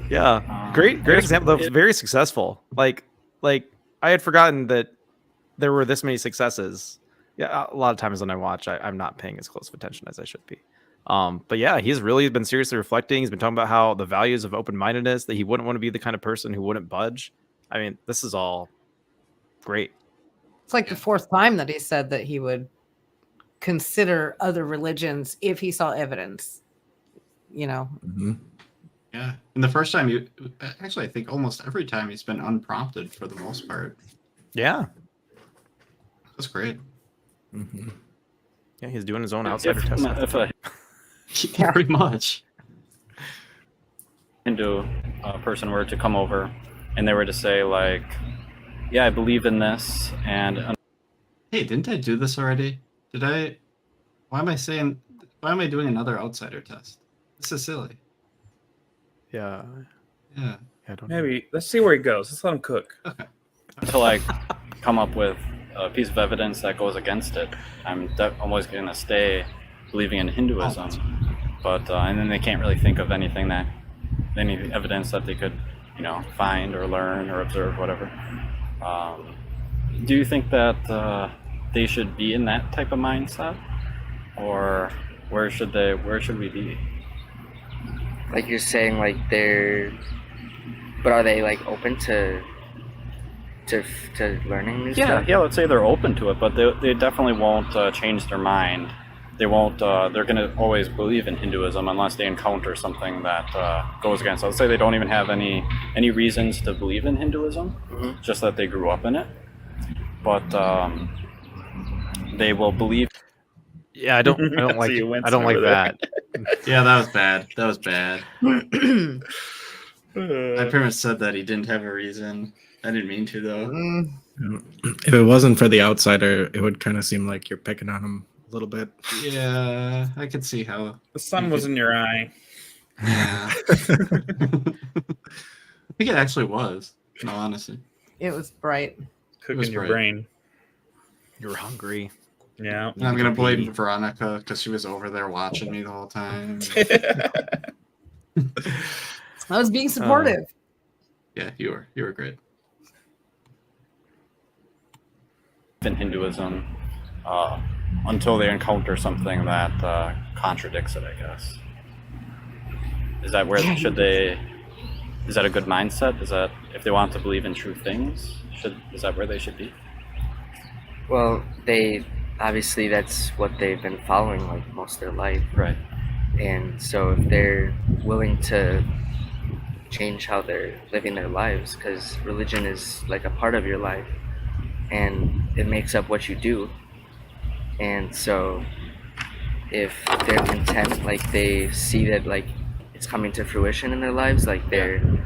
Yeah, great example. That was very successful. Like I had forgotten that there were this many successes. Yeah, a lot of times when I watch, I'm not paying as close of attention as I should be. But yeah, he's really been seriously reflecting. He's been talking about how the values of open-mindedness, that he wouldn't want to be the kind of person who wouldn't budge. I mean, this is all great. It's like the fourth time that he said that he would consider other religions if he saw evidence. Mhm. Yeah, and the first time I think almost every time he's been unprompted for the most part. Yeah. That's great. Mhm. Yeah, he's doing his own outsider test. If a Very much. Hindu person were to come over and they were to say like, yeah, I believe in this, and Hey, didn't I do this already? Did I? Why am I doing another outsider test? This is silly. Yeah. Yeah. I don't know. Maybe let's see where he goes. Let's let him cook. Okay. until I come up with a piece of evidence that goes against it, I'm always going to stay believing in Hinduism. But and then they can't really think of any evidence that they could, find or learn or observe, whatever. Do you think that they should be in that type of mindset, or where should we be? Like you're saying, like but are they like open to to learning new Yeah, stuff. yeah. Let's say they're open to it, but they definitely won't change their mind. They won't. They're going to always believe in Hinduism unless they encounter something that goes against. Let's say they don't even have any reasons to believe in Hinduism, just that they grew up in it. But they will believe. Yeah, I don't like See you wincing I don't like over there. that. Yeah, that was bad. That was bad. I pretty much said that he didn't have a reason. I didn't mean to, though. If it wasn't for the outsider, it would kind of seem like you're picking on him a little bit. Yeah, I could see how. The sun was in your eye. Yeah. I think it actually was. No, honestly. It was bright. Cooking your great. brain. You're hungry. Yeah. And I'm gonna blame Veronica because she was over there watching me the whole time. I was being supportive. Yeah, you were great. in Hinduism until they encounter something that contradicts it, I guess. Is that where should they? Is that a good mindset? Is that if they want to believe in true things? Is that where they should be? Well, they obviously that's what they've been following like most of their life, Right. and so if they're willing to change how they're living their lives, because religion is like a part of your life, and it makes up what you do, and so if they're content, like they see that like it's coming to fruition in their lives, like they're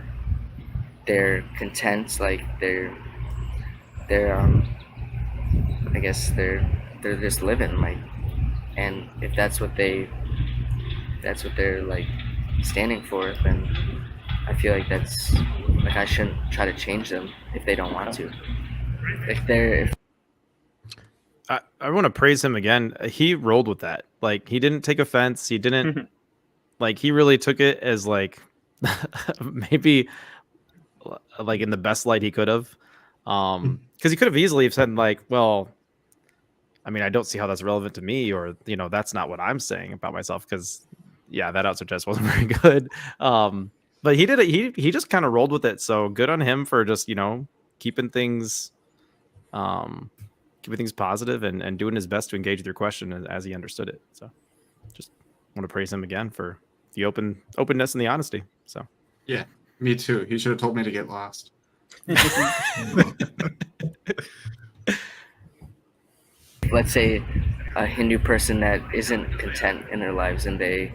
content, like they're I guess they're just living, like, and if that's what they're like standing for, then I feel like that's like I shouldn't try to change them if they don't want to. If I want to praise him again. He rolled with that. Like, he didn't take offense. He didn't like, he really took it as like maybe like in the best light he could have. Because he could have easily said like, well, I mean, I don't see how that's relevant to me, or, you know, that's not what I'm saying about myself. Because yeah, that outside test wasn't very good. But he did it. He just kind of rolled with it. So good on him for just, you know, keeping things positive and doing his best to engage with your question as he understood it. So just want to praise him again for the openness and the honesty. So Yeah, me too. He should have told me to get lost. let's say a Hindu person that isn't content in their lives and they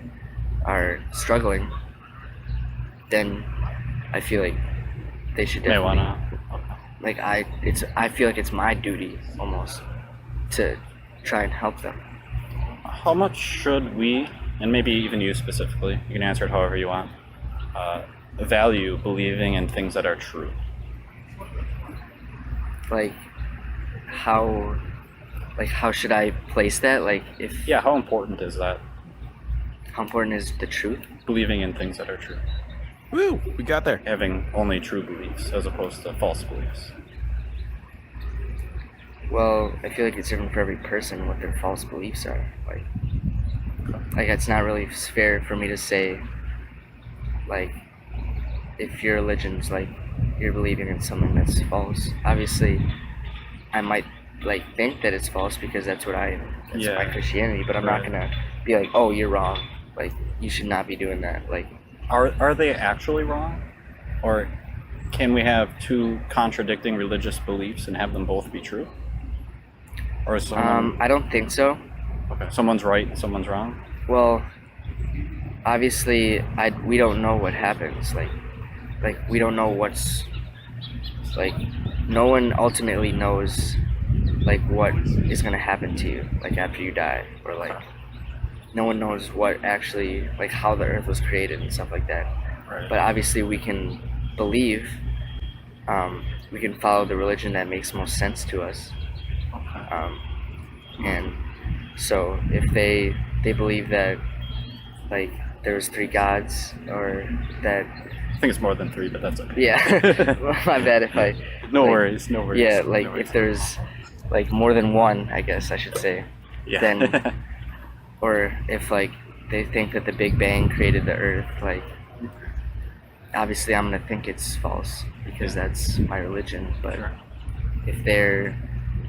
are struggling, then I feel like they should May definitely wanna. like I feel like it's my duty almost to try and help them. How much should we, and maybe even you specifically, you can answer it however you want, value believing in things that are true? Like how should I place that? Like if Yeah, how important is that? how important is the truth? Believing in things that are true. woo, we got there. Having only true beliefs as opposed to false beliefs. Well, I feel like it's different for every person what their false beliefs are. Like it's not really fair for me to say, like, if your religion's like you're believing in something that's false. Obviously, I might like think that it's false because that's what my Christianity. But I'm not gonna be like, oh, you're wrong. Like you should not be doing that. Like, Are they actually wrong? Or can we have two contradicting religious beliefs and have them both be true? Or is someone, I don't think so. okay, someone's right and someone's wrong? Well, obviously, we don't know what happens. Like we don't know what's like. No one ultimately knows like what is gonna happen to you like after you die, or like no one knows what actually like how the earth was created and stuff like that. Right. But obviously, we can believe. We can follow the religion that makes most sense to us. And so if they believe that like there's 3 gods, or that I think it's more than 3, but that's okay. yeah my bad if I No like, worries, no worries. yeah like no worries. if there's like more than one, I guess I should say, Yeah. then or if like they think that the Big Bang created the earth, like obviously I'm gonna think it's false because that's my religion. But Sure. if they're,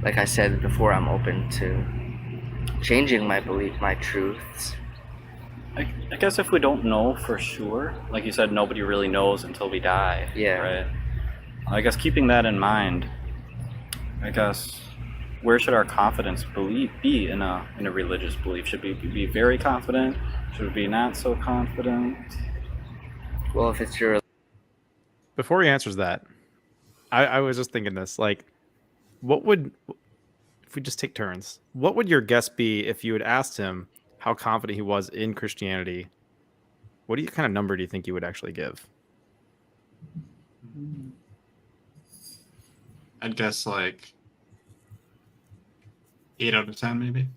like I said before, I'm open to changing my belief, my truths. I guess if we don't know for sure, like you said, nobody really knows until we die. Yeah. Right. I guess keeping that in mind, I guess where should our confidence be in a religious belief? Should we be very confident? Should we be not so confident? Well, if it's your Before he answers that, I was just thinking this, like, what would, if we just take turns, what would your guess be if you had asked him how confident he was in Christianity? What kind of number do you think you would actually give? I'd guess like 8 out of 10, maybe.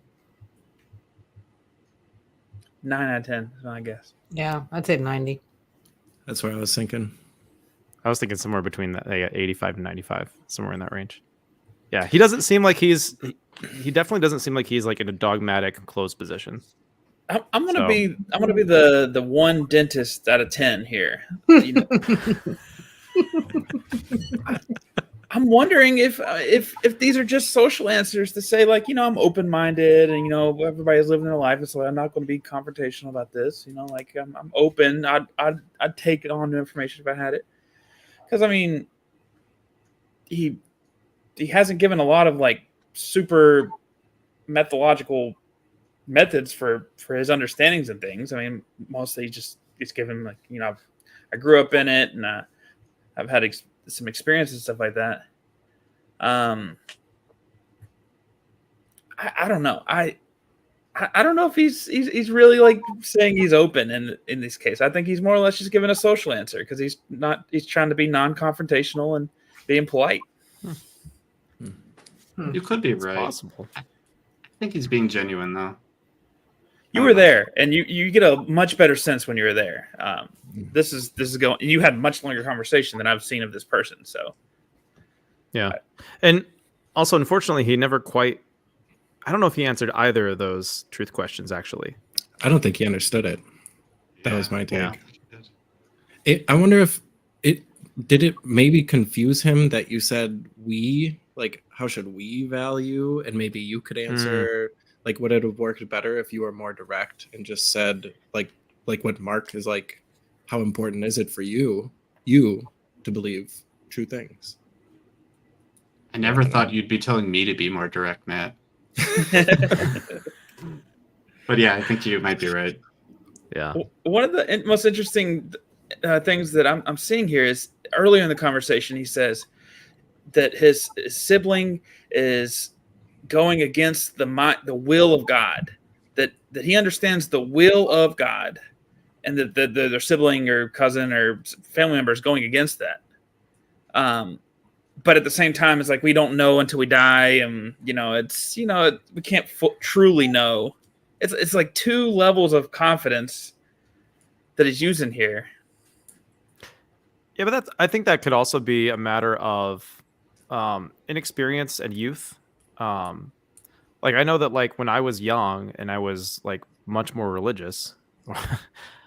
9 out of 10 is my guess. Yeah, I'd say 90. That's what I was thinking. I was thinking somewhere between that, 85 and 95, somewhere in that range. Yeah, he doesn't seem like he definitely doesn't seem like he's like in a dogmatic closed position. I'm gonna be the one dentist out of 10 here. You know, I'm wondering if these are just social answers to say, like, you know, I'm open minded and, you know, everybody's living their life, and so I'm not going to be confrontational about this. You know, like I'm open. I'd take it on new information if I had it, because I mean, he hasn't given a lot of like super methodological methods for his understandings and things. I mean, mostly he's given, like, you know, I grew up in it, and I've had some experience and stuff like that. I don't know. I don't know if he's really like saying he's open in this case. I think he's more or less just giving a social answer because he's trying to be non-confrontational and being polite. You could be right. Possible. I think he's being genuine, though. You were there, and you get a much better sense when you were there. This is going. You had much longer conversation than I've seen of this person. So, yeah, and also, unfortunately, he never quite. I don't know if he answered either of those truth questions. Actually, I don't think he understood it. That was my take. Yeah. I wonder if did it maybe confuse him that you said we, like, how should we value, and maybe you could answer. Like, would it have worked better if you were more direct and just said, like what Mark is like, how important is it for you to believe true things? I never thought you'd be telling me to be more direct, Matt. But yeah, I think you might be right. Yeah. One of the most interesting things that I'm seeing here is earlier in the conversation, he says that his sibling is going against the will of God, that he understands the will of God, and that their sibling or cousin or family member is going against that. But at the same time, it's like, we don't know until we die, and we can't truly know. It's like two levels of confidence that he's using here. Yeah, but I think that could also be a matter of inexperience and youth. Like, I know that, like, when I was young and I was like much more religious,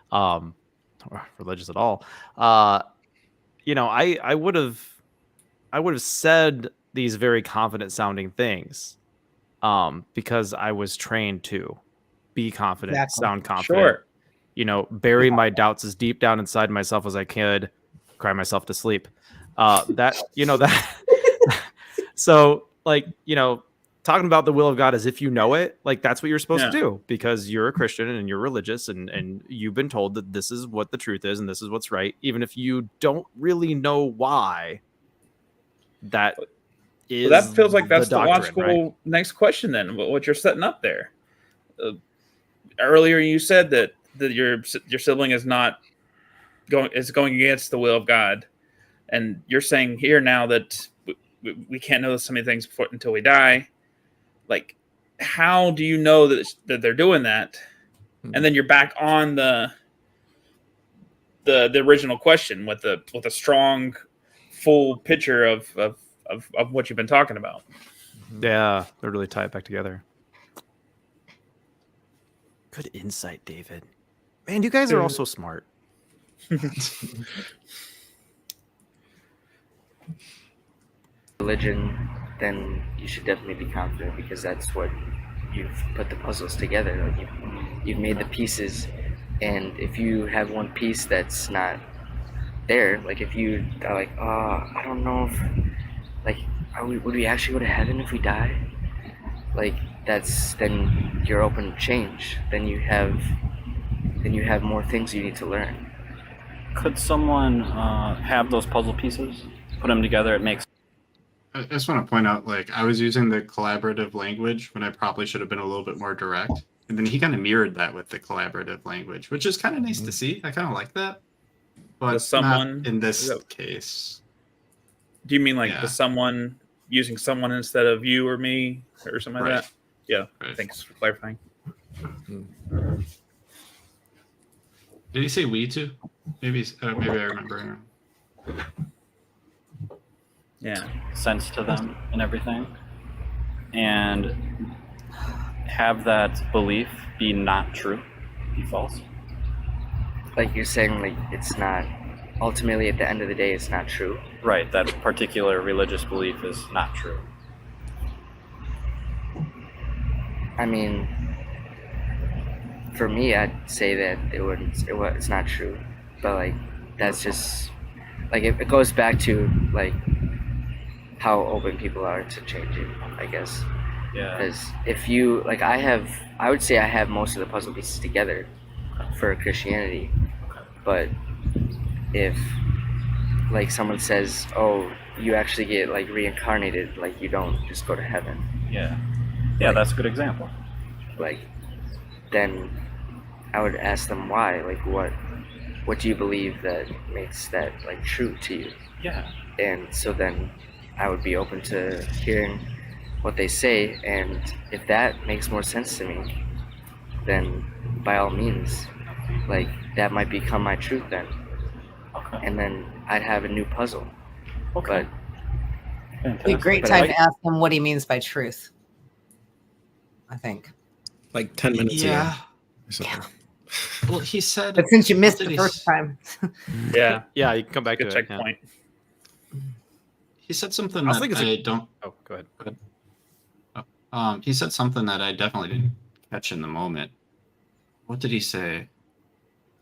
or religious at all, you know, I would have said these very confident sounding things, because I was trained to be confident, sound confident, Sure. You know, bury my doubts as deep down inside myself as I could, cry myself to sleep. So, like, you know, talking about the will of God as if you know it, like, that's what you're supposed to do because you're a Christian and you're religious, and you've been told that this is what the truth is and this is what's right, even if you don't really know why. That is, well, that feels like that's the doctrine, logical right? next question then, what you're setting up there. Earlier you said that your sibling is going against the will of God, and you're saying here now that we can't know so many things until we die. Like, how do you know that they're doing that? And then you're back on the original question with a strong, full picture of what you've been talking about. Yeah, they really tie it back together. Good insight, David. Man, you guys are all so smart. Religion then you should definitely be confident, because that's what you've put the puzzles together. Like you've made the pieces, and if you have one piece that's not there, like if you are like, oh, I don't know if, like, would we actually go to heaven if we die? Like then you're open to change. Then you have more things you need to learn. Could someone have those puzzle pieces, put them together? It makes. I just want to point out, like, I was using the collaborative language when I probably should have been a little bit more direct. And then he kind of mirrored that with the collaborative language, which is kind of nice to see. I kind of like that. But The someone- not in this is that- case. Do you mean like Yeah. the someone using someone instead of you or me or something like Right. that? Yeah. Right. Thanks for clarifying. Did he say we too? Maybe I remember. Yeah. Sense to them and everything, and have that belief be not true, be false. Like you're saying, like it's not, ultimately at the end of the day, it's not true. Right, that particular religious belief is not true. I mean, for me, I'd say that it's not true, but like that's just like it goes back to like how open people are to changing, I guess. Yeah. Because if you like, I would say I have most of the puzzle pieces together for Christianity, but if like someone says, "Oh, you actually get like reincarnated, like you don't just go to heaven," Yeah. Yeah, that's a good example. like then I would ask them why, like what do you believe that makes that like true to you? Yeah. And so then I would be open to hearing what they say, and if that makes more sense to me, then by all means, like that might become my truth then, Okay. and then I'd have a new puzzle. Okay. But It'd be a great But time I- to ask him what he means by truth. I think. Like 10 minutes Yeah. ago or something. Well, he said. But since you missed what the did first time, Yeah. Yeah, you can come back Good to it. Yeah. checkpoint. He said something I was that thinking I it's don't. Oh, go ahead. He said something that I definitely didn't catch in the moment. What did he say?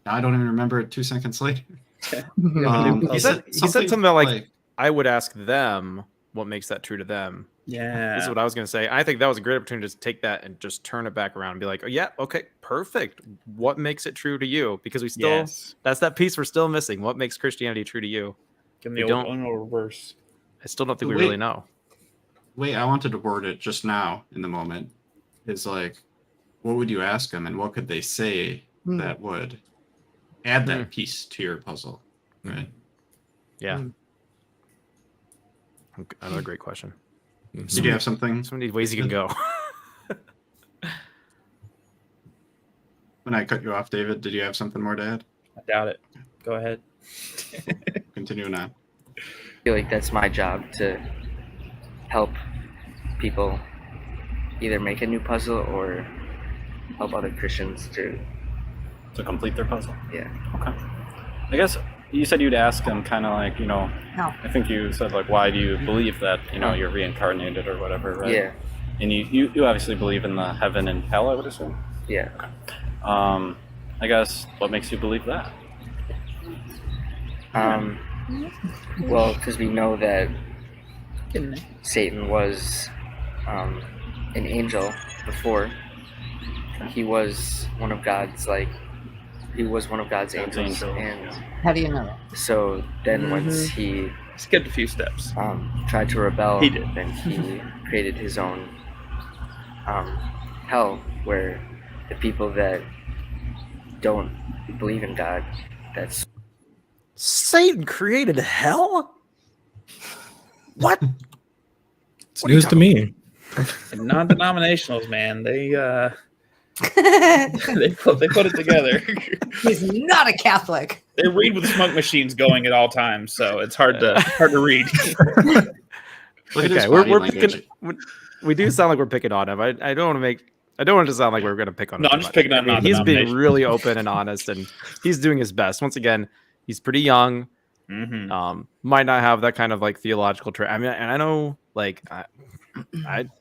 I don't even remember it 2 seconds later. He said something about like, I would ask them what makes that true to them. Yeah. This is what I was going to say. I think that was a great opportunity to just take that and just turn it back around and be like, oh, yeah, okay, perfect. What makes it true to you? Because we still, Yes. that's that piece we're still missing. What makes Christianity true to you? Give we me the don't- old Uno reverse. I still don't think we Wait. really know. Wait, I wanted to word it just now in the moment. Is like, what would you ask them, and what could they say Hmm. that would add that piece to your puzzle? Right. Yeah. Mm. Another great question. Did you have something So many ways you can go. when I cut you off, David? Did you have something more to add? I doubt it. Go ahead. Continuing on. I feel like that's my job to help people either make a new puzzle or help other Christians to, complete their puzzle. yeah. Okay. I guess you said you'd ask them kind of like, No. I think you said like, why do you believe that, you're reincarnated or whatever, right? Yeah, And you obviously believe in the heaven and hell, I would assume. yeah. I guess what makes you believe that? Well, because we know that Satan was an angel before. He was one of God's angels, angel, and How do you know that? so then once he Skipped a few steps. tried to rebel, He did. then he created his own hell, where the people that don't believe in God, that's Satan created hell? What? It's news to me. And non-denominationals, man, they put it together. He's not a Catholic. They read with smoke machines going at all times, so it's hard to read. Look at his Okay, body we're language. picking. We do sound like we're picking on him. I don't want to make. I don't want it to sound like we're going to pick on him. No, too I'm just much. picking on I mean, he's being non-denominational. really open and honest, and he's doing his best. Once again, he's pretty young. Mm-hmm. Might not have that kind of like theological I mean, and I know Like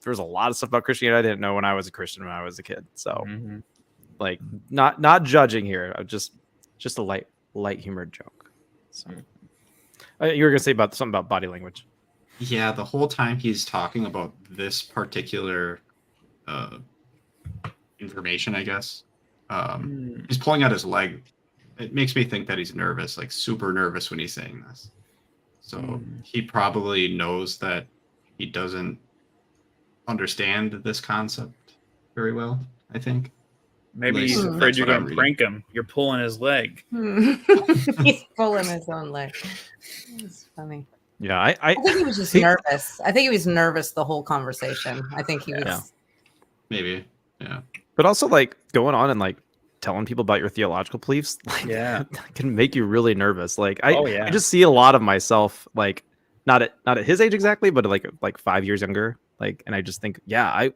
there's a lot of stuff about Christianity I didn't know when I was a Christian when I was a kid. So like not judging here. Just a light humored joke. So you were gonna say about something about body language. Yeah, the whole time he's talking about this particular information, I guess. He's pulling out his leg. It makes me think that he's nervous, like super nervous when he's saying this. So he probably knows that he doesn't understand this concept very well, I think. Maybe At least he's afraid that's you're what I'm going to reading. prank him. You're pulling his leg. He's pulling his own leg. It's funny. Yeah, I think he was just nervous. I think he was nervous the whole conversation. I think he was. Yeah. Maybe. Yeah. But also like going on and like telling people about your theological beliefs, like that can make you really nervous. Like I just see a lot of myself, like not at his age exactly, but like 5 years younger. Like, and I just think, I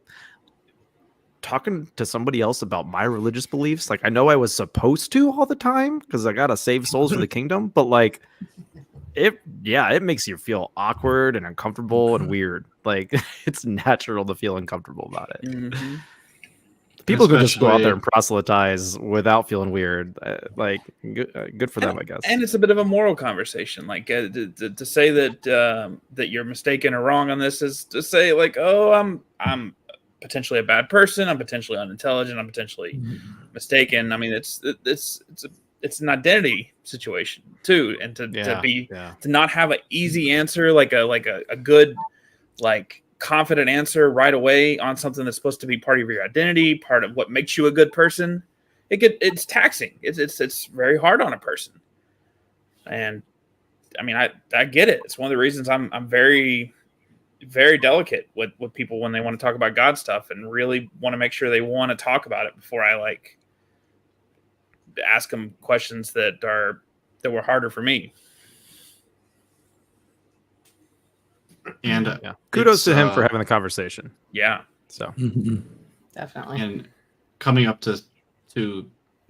talking to somebody else about my religious beliefs. Like I know I was supposed to all the time because I gotta save souls for the kingdom, but like it makes you feel awkward and uncomfortable and weird. Like it's natural to feel uncomfortable about it. People could just go out there and proselytize without feeling weird. Like good for them, I guess. And it's a bit of a moral conversation. Like to say that that you're mistaken or wrong on this is to say like, oh, I'm potentially a bad person. I'm potentially unintelligent. I'm potentially mistaken. I mean, it's an identity situation too, and to not have an easy answer, like a good like confident answer right away on something that's supposed to be part of your identity, part of what makes you a good person. It's taxing. It's very hard on a person. And I mean, I get it. It's one of the reasons I'm very, very delicate with people when they want to talk about God stuff and really want to make sure they want to talk about it before I like ask them questions that were harder for me. And kudos to him for having the conversation. Yeah. So definitely. And coming up to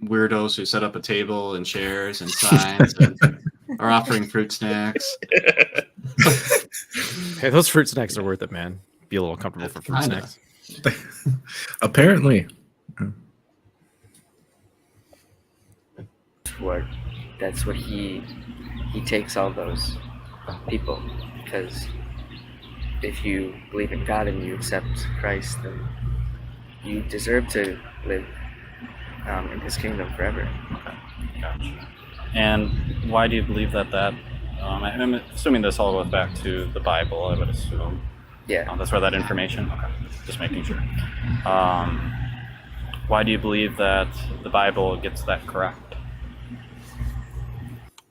weirdos who set up a table and chairs and signs and are offering fruit snacks. Hey, those fruit snacks are worth it, man. Be a little comfortable for fruit snacks. Apparently. That's what he takes all those people, because if you believe in God and you accept Christ, then you deserve to live in His kingdom forever. Okay, gotcha. And why do you believe that? I'm assuming this all goes back to the Bible, I would assume. Yeah. That's where that information. Okay, just making sure. Why do you believe that the Bible gets that correct?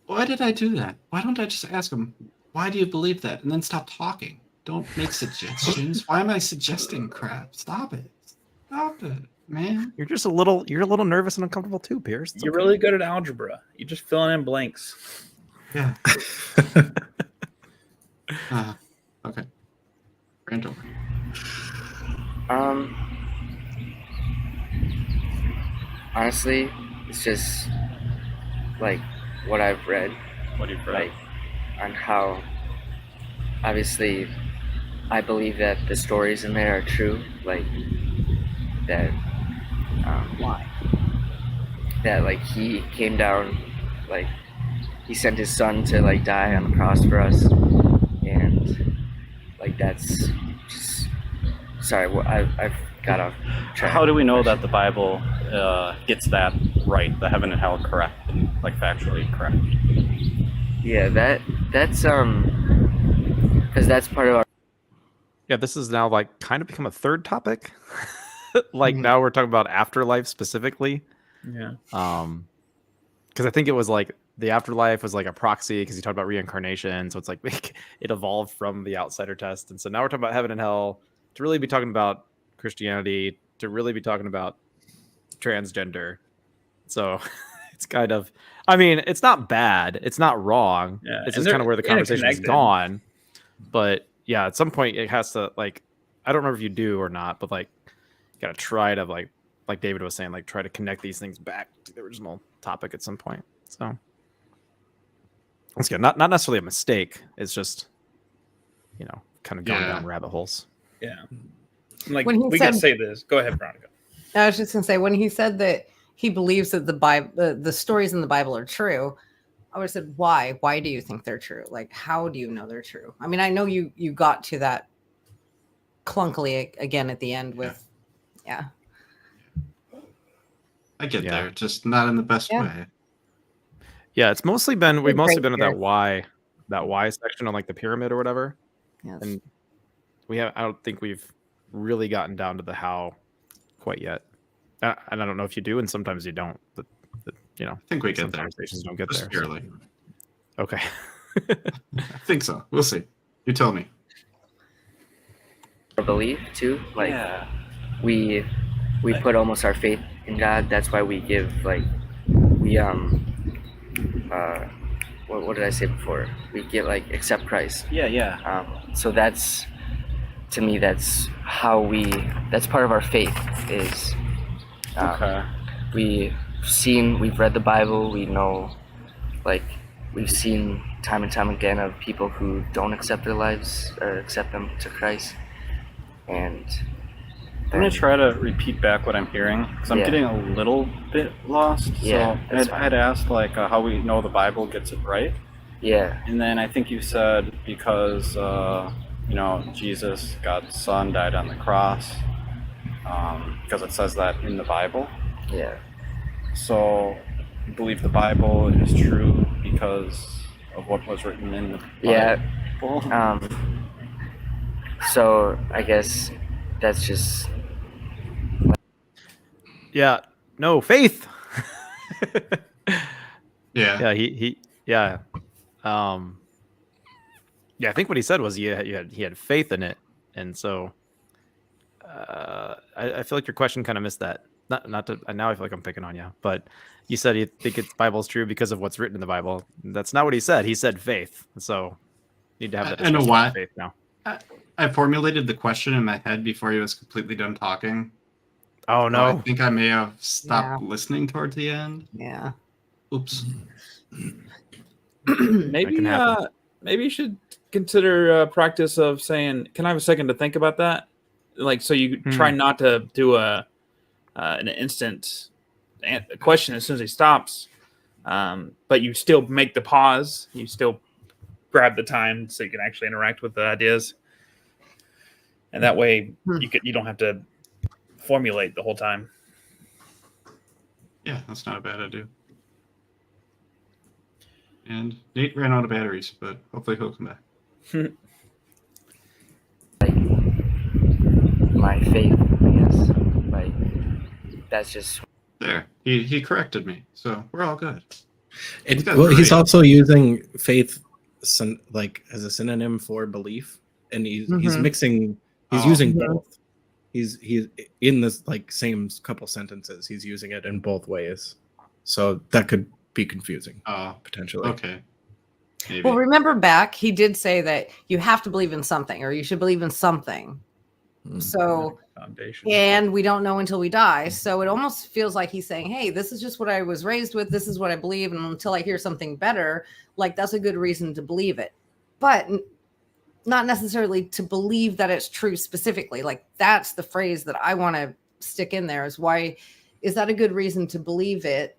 Why did I do that? Why don't I just ask him, why do you believe that? And then stop talking. Don't make suggestions. Why am I suggesting crap? Stop it. Stop it, man. You're a little nervous and uncomfortable too, Pierce. You're really good at algebra. You're just filling in blanks. Yeah. Okay. Randall. Honestly, it's just like what I've read. What you've read? Like on how obviously I believe that the stories in there are true. Like that that like he came down, like he sent his son to like die on the cross for us, and like that's just I've got off track. How do we know that the Bible gets that right, the heaven and hell correct, like factually correct? Yeah, that's because that's part of our. Yeah, this is now like kind of become a third topic. Like now we're talking about afterlife specifically. Yeah. Because I think it was like the afterlife was like a proxy because you talked about reincarnation, so it's like it evolved from the outsider test, and so now we're talking about heaven and hell to really be talking about Christianity, to really be talking about transgender. So it's kind of, I mean, it's not bad, it's not wrong. Yeah, it's just kind of where the conversation has gone. But yeah, at some point it has to, like, I don't remember if you do or not, but like you gotta try to like David was saying, like try to connect these things back to the original topic at some point. So it's good. Not necessarily a mistake. It's just, kind of going Yeah. down rabbit holes. Yeah. Like When he we can said- say this. Go ahead, Veronica. I was just gonna say when he said that he believes that the Bible, the stories in the Bible are true. I would have said, why? Why do you think they're true? Like, how do you know they're true? I mean, I know you got to that clunkily again at the end with, yeah. I get Yeah. there, just not in the best Yeah. way. Yeah, it's mostly been we've mostly Great been at here. that why section on like the pyramid or whatever. Yes. And I don't think we've really gotten down to the how quite yet. And I don't know if you do, and sometimes you don't. But you know, I think we some get there. conversations don't get Just there. barely. Okay. I think so. We'll see. You tell me. Our belief too, like Yeah. we put almost our faith in God. That's why we give we what did I say before? We get accept Christ. Yeah. So that's, to me, that's that's part of our faith is Okay. we've read the Bible, we know, we've seen time and time again of people who don't accept their lives or accept them to Christ, and I'm gonna try to repeat back what I'm hearing because I'm Yeah. getting a little bit lost. Yeah, So that's I'd asked how we know the Bible gets it right, yeah, and then I think you said because Jesus, God's Son, died on the cross, because it says that in the Bible. yeah, So you believe the Bible is true because of what was written in the yeah. Bible. So I guess that's just Yeah. No faith. Yeah. Yeah. Yeah. Yeah. I think what he said was he had faith in it, and so I feel like your question kind of missed that. Not to now I feel like I'm picking on you, but you said you think it's Bible's true because of what's written in the Bible. That's not what he said. He said faith. So you need to have that I know discussion why. about faith now. I formulated the question in my head before he was completely done talking. Oh So I no. think I may have stopped listening towards the end. Yeah. Oops. Maybe can happen. maybe you should consider a practice of saying, "Can I have a second to think about that?" Like, so you try not to do an instant question as soon as he stops, but you still make the pause. You still grab the time so you can actually interact with the ideas, and that way you don't have to formulate the whole time. Yeah, that's not a bad idea. And Nate ran out of batteries, but hopefully he'll come back. my faith, I guess. That's just There. He corrected me, so we're all good. And That's well, he's great. also using faith as a synonym for belief, and he's mixing. He's Oh. using both. He's in this same couple sentences. He's using it in both ways, so that could be confusing potentially. Okay. Maybe. Well, remember back, he did say that you have to believe in something, or you should believe in something. So, Foundation. and we don't know until we die. So it almost feels like he's saying, hey, this is just what I was raised with. This is what I believe. And until I hear something better, that's a good reason to believe it. But not necessarily to believe that it's true specifically. That's the phrase that I want to stick in there is why is that a good reason to believe it?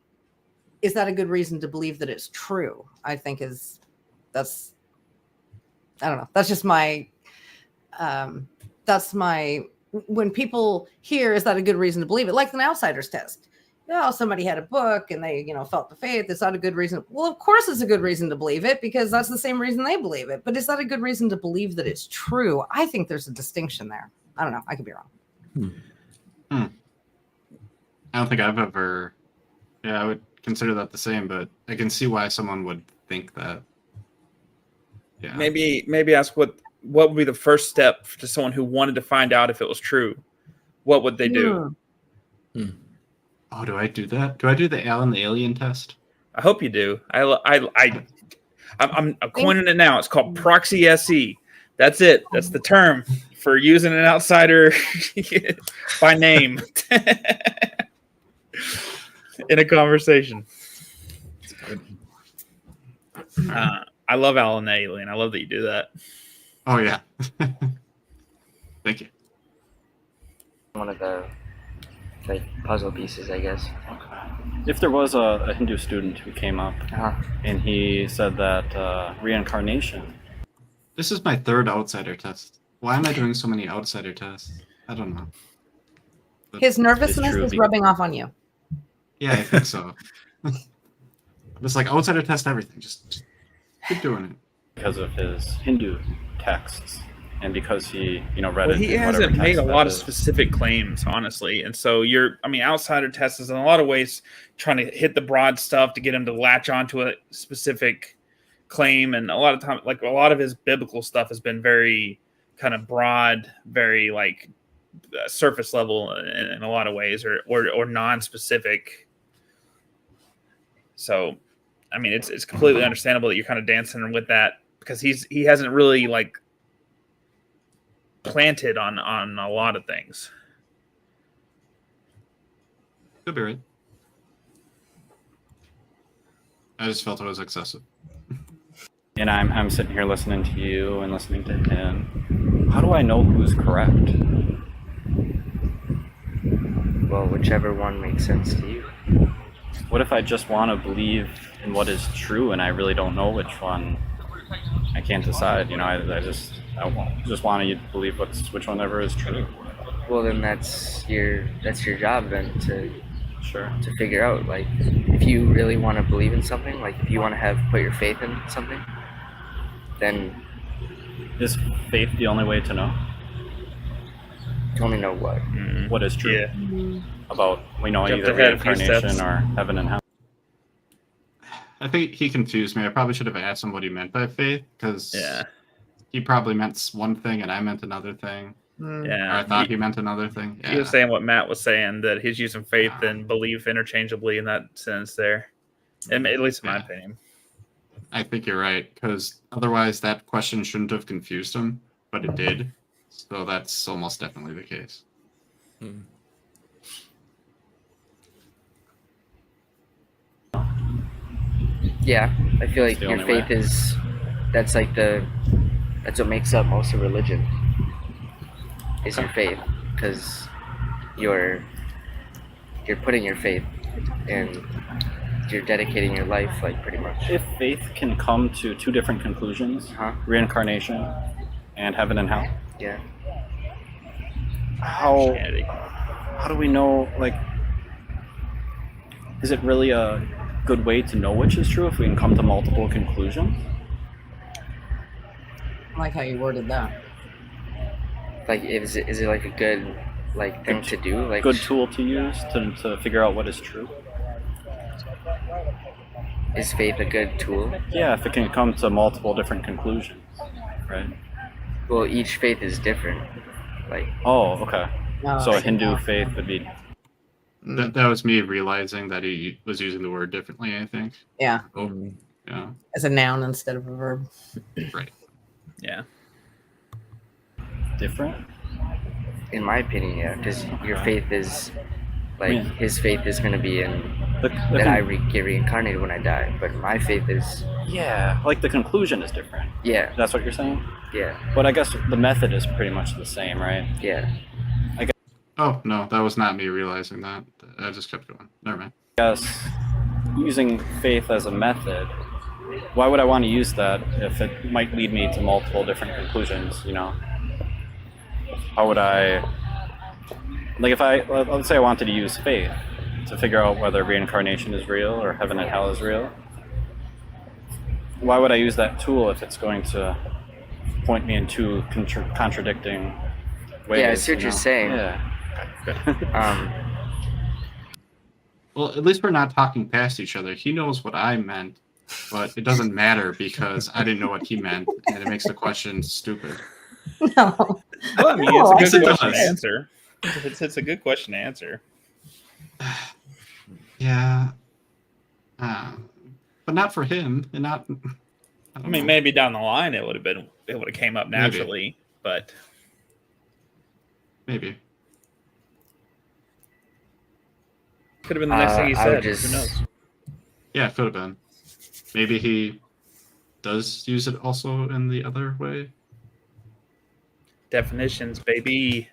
Is that a good reason to believe that it's true? I think that's I don't know. That's just my when people hear, is that a good reason to believe it? Like an outsider's test. Somebody had a book and they, felt the faith. Is that a good reason? Well, of course it's a good reason to believe it because that's the same reason they believe it. But is that a good reason to believe that it's true? I think there's a distinction there. I don't know. I could be wrong. I don't think I've ever. Yeah, I would consider that the same, but I can see why someone would think that. Yeah. Maybe ask what would be the first step to someone who wanted to find out if it was true. What would they do? Oh, do I do that? Do I do the Alan the Alien test? I hope you do. I'm coining it now. It's called proxy SE. That's it. That's the term for using an outsider by name in a conversation. I love Alan the Alien. I love that you do that. Oh yeah. Thank you. One of the like puzzle pieces, I guess. If there was a Hindu student who came up Uh-huh. and he said that reincarnation. This is my third outsider test. Why am I doing so many outsider tests? I don't know. His nervousness true, is be- rubbing off on you. Yeah, I think so. Just like outsider test everything. Just keep doing it. Because of his Hindu texts and because he, read Well, it. he in whatever hasn't made a text lot that of is. specific claims, honestly. And so outsider test is in a lot of ways trying to hit the broad stuff to get him to latch onto a specific claim. And a lot of time, like a lot of his biblical stuff has been very kind of broad, very like surface level in a lot of ways, or non-specific. So, I mean, it's completely understandable that you're kind of dancing with that because he hasn't really like planted on a lot of things. Could be right. I just felt it was excessive. And I'm sitting here listening to you and listening to him. How do I know who's correct? Well, whichever one makes sense to you. What if I just want to believe in what is true and I really don't know which one? I can't decide. I just want to believe which one ever is true. Well, then that's your job then to Sure. figure out, like, if you really want to believe in something, like if you want to put your faith in something, then Is faith the only way to know you only know what. what is true Yeah. about Jumped either ahead a few reincarnation steps. or heaven and hell? I think he confused me. I probably should have asked him what he meant by faith because Yeah. he probably meant one thing and I meant another thing. Or I Yeah. thought he meant another thing. He was saying what Matt was saying, that he's using faith and belief interchangeably in that sense there. At least in my Yeah. opinion. I think you're right because otherwise that question shouldn't have confused him, but it did. So that's almost definitely the case. Yeah, I feel like the your only faith way. that's what makes up most of religion. Is your faith, because you're putting your faith and you're dedicating your life, like, pretty much. If faith can come to two different conclusions, Huh? reincarnation and heaven and hell, Yeah. how Christianity. do we know, like, is it really a good way to know which is true if we can come to multiple conclusions? I like how you worded that. Like, is it like a good, like, thing to do? Like, Good tool to use to figure out what is true? is faith a good tool? Yeah, if it can come to multiple different conclusions, right? Well, each faith is different. Like, Oh, okay. No, So a I see Hindu now. faith would be That was me realizing that he was using the word differently, I think. Yeah, Oh, yeah. as a noun instead of a verb. Right. Yeah. different. in my opinion, yeah, because your Okay. faith is, like, Yeah. his faith is going to be in The that I get reincarnated when I die, but my faith is, yeah, like the conclusion is different. yeah, That's what you're saying? yeah, But I guess the method is pretty much the same, right? yeah. Oh, no, that was not me realizing that. I just kept going. Never mind. I guess using faith as a method, why would I want to use that if it might lead me to multiple different conclusions, How would I, like, if let's say I wanted to use faith to figure out whether reincarnation is real or heaven and hell is real, why would I use that tool if it's going to point me in two contradicting ways? Yeah, I see what you're saying. Yeah. Well, at least we're not talking past each other. He knows what I meant, but it doesn't matter because I didn't know what he meant, and it makes the question stupid. No. Well, I mean, No, it's Yes, a it good question to does. answer. It's a good question to answer. Yeah. But not for him, and not. I mean, maybe down the line it would have came up naturally, but maybe. could have been the next thing he I would said. just, Who knows? Yeah, it could have been. Maybe he does use it also in the other way. Definitions, baby.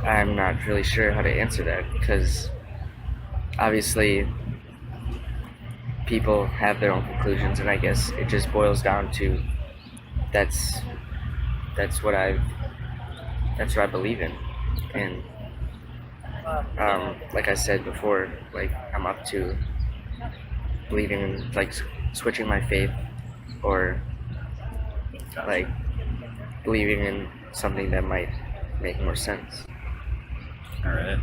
I'm not really sure how to answer that because obviously people have their own conclusions, and I guess it just boils down to that's what I believe in, and like I said before, like I'm up to believing in like switching my faith or like believing in something that might make more sense. All right.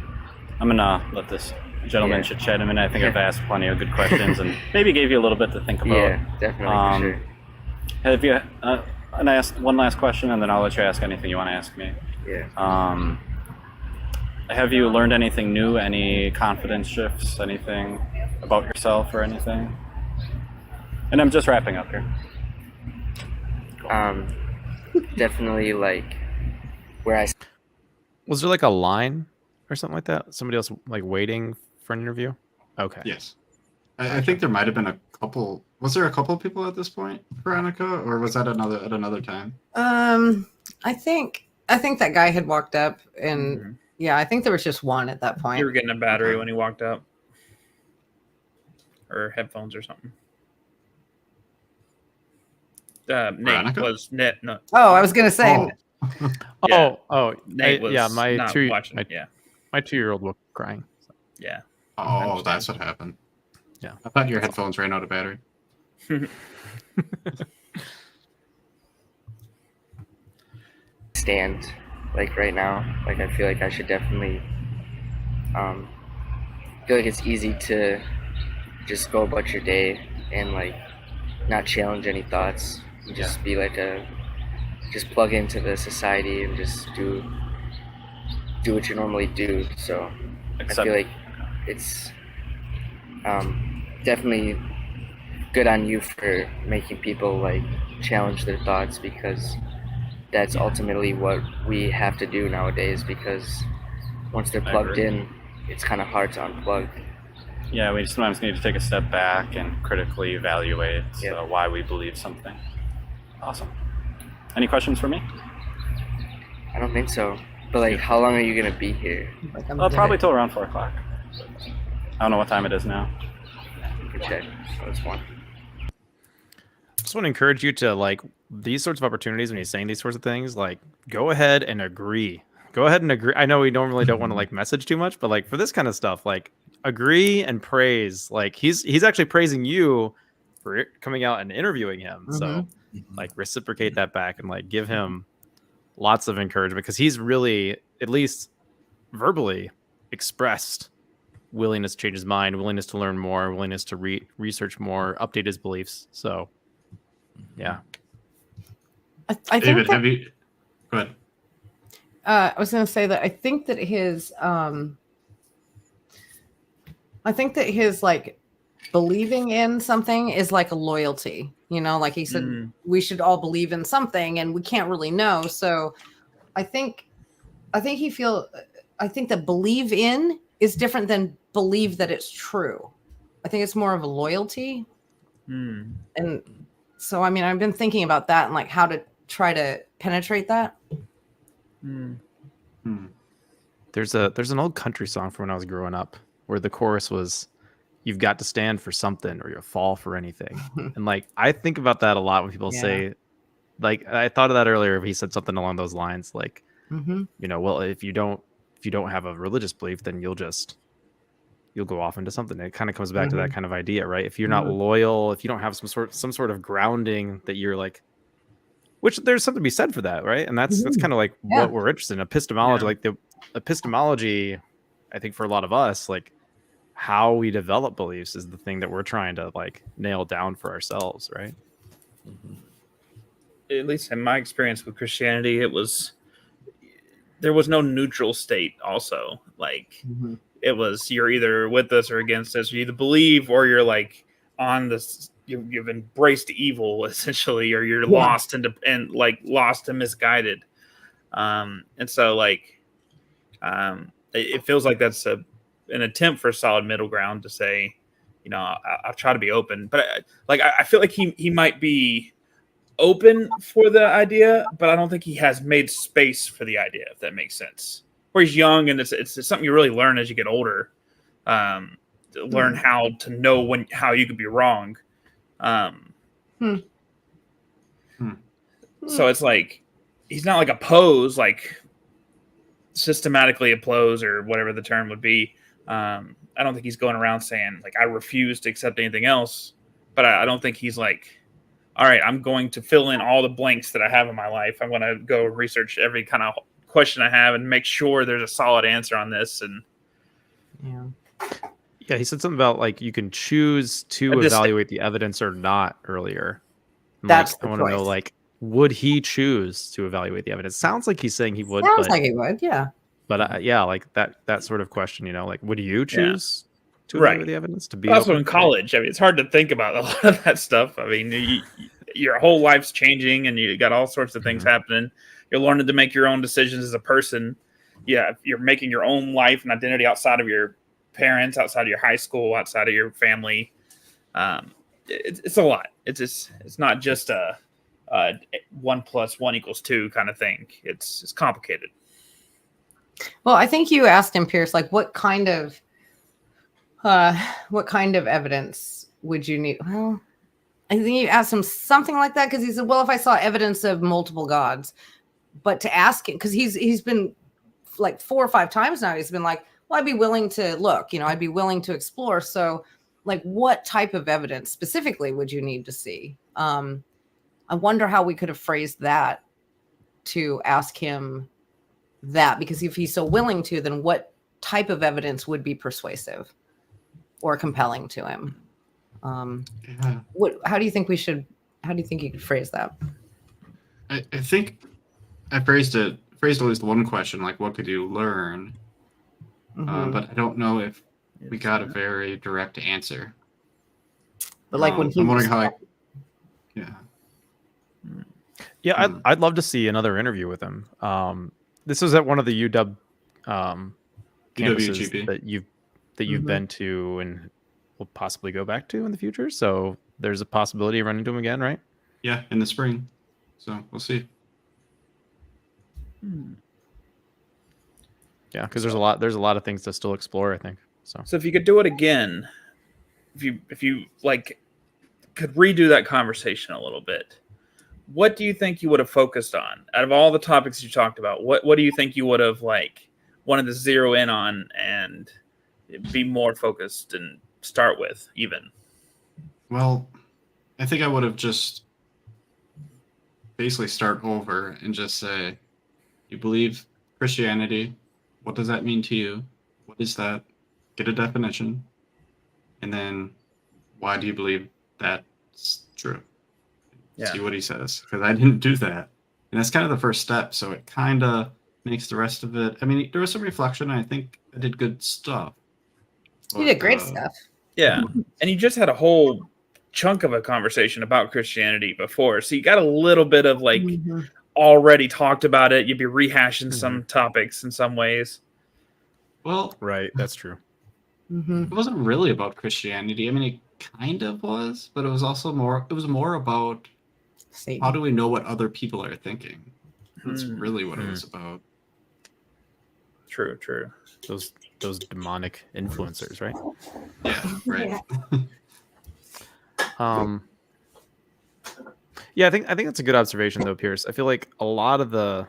I'm gonna let this gentleman chit chat a minute. I think I've asked plenty of good questions and maybe gave you a little bit to think about. Yeah, definitely for sure. Have you? And I asked one last question, and then I'll let you ask anything you want to ask me. Yeah. Have you learned anything new? Any confidence shifts? Anything about yourself or anything? And I'm just wrapping up here. Definitely like where I Was there like a line or something like that? Somebody else like waiting for an interview? Okay. Yes. I think there might have been a couple. Was there a couple of people at this point, Veronica, or was that at another time? I think that guy had walked up, and yeah, I think there was just one at that point. You were getting a battery when he walked up, or headphones or something. Nate Veronica? was net. No, Oh, I was gonna say. Yeah. Nate Nate was my not two watching. my 2-year-old was crying. So. Yeah. Oh, that's what happened. Yeah. I thought your headphones ran out of battery. stand like right now. Like I feel like I should definitely feel like it's easy to just go about your day and like not challenge any thoughts. And just be like just plug into the society and just do what you normally do. So I feel like it's definitely good on you for making people like challenge their thoughts, because that's ultimately what we have to do nowadays, because once they're plugged in, it's kind of hard to unplug. Yeah, we sometimes need to take a step back and critically evaluate why we believe something. Awesome. Any questions for me? I don't think so. But like, how long are you gonna be here? Like, Probably till around 4 o'clock. I don't know what time it is now. You can check. Oh, it's 1. Just want to encourage you to like these sorts of opportunities when you're saying these sorts of things, like go ahead and agree. Go ahead and agree. I know we normally don't want to like message too much, but like for this kind of stuff, like agree and praise. Like he's actually praising you for coming out and interviewing him. So like reciprocate that back and like give him lots of encouragement, because he's really, at least verbally, expressed willingness to change his mind, willingness to learn more, willingness to research more, update his beliefs. So yeah. I David, think have you? Go ahead. I was going to say that I think that his like believing in something is like a loyalty, you know, like he said, we should all believe in something and we can't really know. So I think that believe in is different than believe that it's true. I think it's more of a loyalty. And so, I mean, I've been thinking about that and like how to try to penetrate that. There's an old country song from when I was growing up where the chorus was, "You've got to stand for something or you'll fall for anything." And like I think about that a lot when people say, like I thought of that earlier if he said something along those lines, like you know, well, if you don't have a religious belief, then you'll go off into something. It kind of comes back to that kind of idea, right? If you're not loyal, if you don't have some sort of grounding that you're like, which there's something to be said for that, right? And that's kind of like what we're interested in. Epistemology, like the epistemology, I think for a lot of us, like how we develop beliefs is the thing that we're trying to like nail down for ourselves, right? At least in my experience with Christianity, there was no neutral state. Also, like it was, you're either with us or against us. You either believe or you're like on this. You've embraced evil essentially, or you're lost and misguided. And so like, it feels like that's an attempt for a solid middle ground to say, you know, I'll try to be open, but I feel like he might be open for the idea, but I don't think he has made space for the idea, if that makes sense. Where he's young, and it's something you really learn as you get older. To learn how to know how you could be wrong. So it's like he's not like opposed, like systematically opposed or whatever the term would be. I don't think he's going around saying like I refuse to accept anything else. But I don't think he's like, all right, I'm going to fill in all the blanks that I have in my life. I'm going to go research every kind of question I have and make sure there's a solid answer on this. And yeah, he said something about like you can choose to evaluate the evidence or not earlier. That's I want to know, like, would he choose to evaluate the evidence? Sounds like he's saying he would. Sounds like he would, yeah. But yeah, like that sort of question, you know, like, would you choose to evaluate the evidence? To be also in college, I mean, it's hard to think about a lot of that stuff. I mean, your whole life's changing, and you got all sorts of things happening. You're learning to make your own decisions as a person. Yeah, you're making your own life and identity outside of your parents, outside of your high school, outside of your family. It's a lot. It's not just a 1 + 1 = 2 kind of thing. It's complicated. Well, I think you asked him, Pierce, like what kind of evidence would you need? Well, I think you asked him something like that because he said, well, if I saw evidence of multiple gods, but to ask him, because he's been like 4 or 5 times now, he's been like, well, I'd be willing to look, you know, I'd be willing to explore. So like what type of evidence specifically would you need to see? I wonder how we could have phrased that to ask him that, because if he's so willing to, then what type of evidence would be persuasive or compelling to him? How do you think you could phrase that? I think I phrased at least one question, like what could you learn? But I don't know if we got a very direct answer. But like when he I'm wondering how I'd love to see another interview with him. This was at one of the UW campuses that you've been to and will possibly go back to in the future. So there's a possibility of running into him again, right? Yeah, in the spring. So we'll see. Yeah, because there's a lot of things to still explore, I think. So if you could do it again, if you like could redo that conversation a little bit, what do you think you would have focused on out of all the topics you talked about? What do you think you would have like wanted to zero in on and be more focused and start with even? Well, I think I would have just basically start over and just say, you believe Christianity. What does that mean to you? What is that? Get a definition. And then why do you believe that's true? See what he says. Because I didn't do that. And that's kind of the first step. So it kind of makes the rest of it. I mean, there was some reflection. I think I did good stuff. You did great stuff. Yeah. And you just had a whole chunk of a conversation about Christianity before. So you got a little bit of like already talked about it. You'd be rehashing some topics in some ways. Well, right. That's true. It wasn't really about Christianity. I mean, it kind of was, but it was also more about Satan. How do we know what other people are thinking? That's really what it was about. True. Those demonic influencers, right? Yeah, right. Yeah, I think that's a good observation though, Pierce. I feel like a lot of the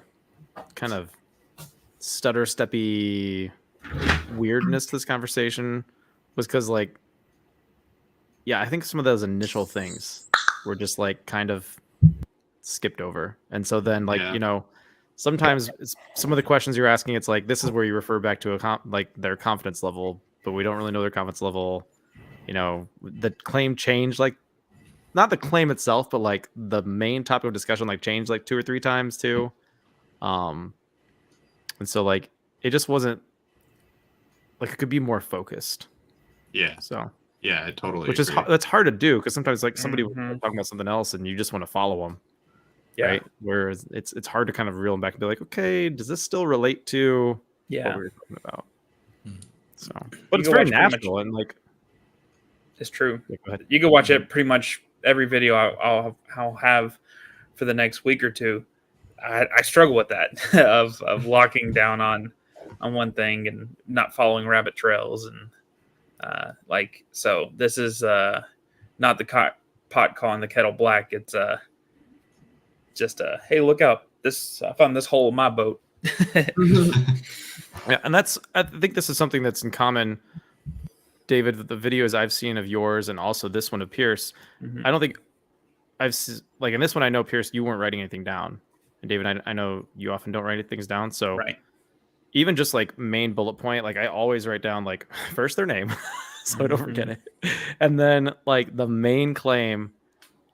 kind of stutter steppy weirdness to this conversation was because I think some of those initial things were just like kind of skipped over. And so then sometimes some of the questions you're asking, it's like, this is where you refer back to their confidence level, but we don't really know their confidence level. You know, the claim changed, like not the claim itself, but like the main topic of discussion, like changed like 2 or 3 times too. And so like, it just wasn't like, it could be more focused. Yeah. So yeah, I totally which agree. that's hard to do because sometimes like somebody will talk about something else and you just want to follow them. Yeah. Right. Whereas it's hard to kind of reel them back and be like, okay, does this still relate to what we were talking about? So, but it's very natural and like, it's true. Yeah, go ahead. You can watch it pretty much every video I'll have for the next week or two, I struggle with that of locking down on one thing and not following rabbit trails and so this is not the pot calling the kettle black. It's just hey, look out! I found this hole in my boat. Yeah, and I think this is something that's in common, David, with the videos I've seen of yours and also this one of Pierce. Mhm. I don't think like in this one, I know, Pierce, you weren't writing anything down. And David, I know you often don't write things down. So Right. even just like main bullet point, like I always write down like first their name so I don't forget it. And then like the main claim.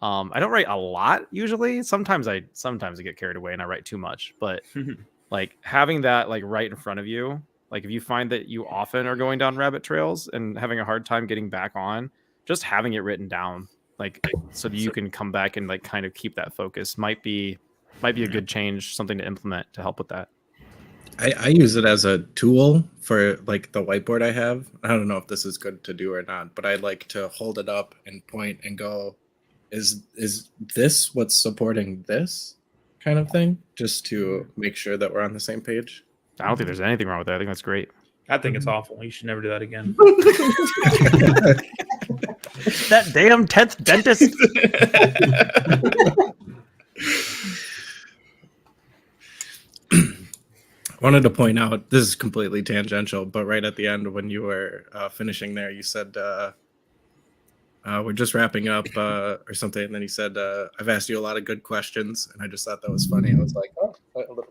I don't write a lot usually. Sometimes I get carried away and I write too much, but like having that like right in front of you, like if you find that you often are going down rabbit trails and having a hard time getting back on, just having it written down, like so that you can come back and like kind of keep that focus might be a good change, something to implement to help with that. I use it as a tool for like the whiteboard I have. I don't know if this is good to do or not, but I like to hold it up and point and go, is this what's supporting this kind of thing, just to make sure that we're on the same page. I don't think there's anything wrong with that. I think that's great. I think it's awful. You should never do that again. That damn 10th dentist. Wanted to point out, this is completely tangential, but right at the end when you were finishing there, you said we're just wrapping up or something, and then you said I've asked you a lot of good questions, and I just thought that was funny. I was like, oh, a little bit.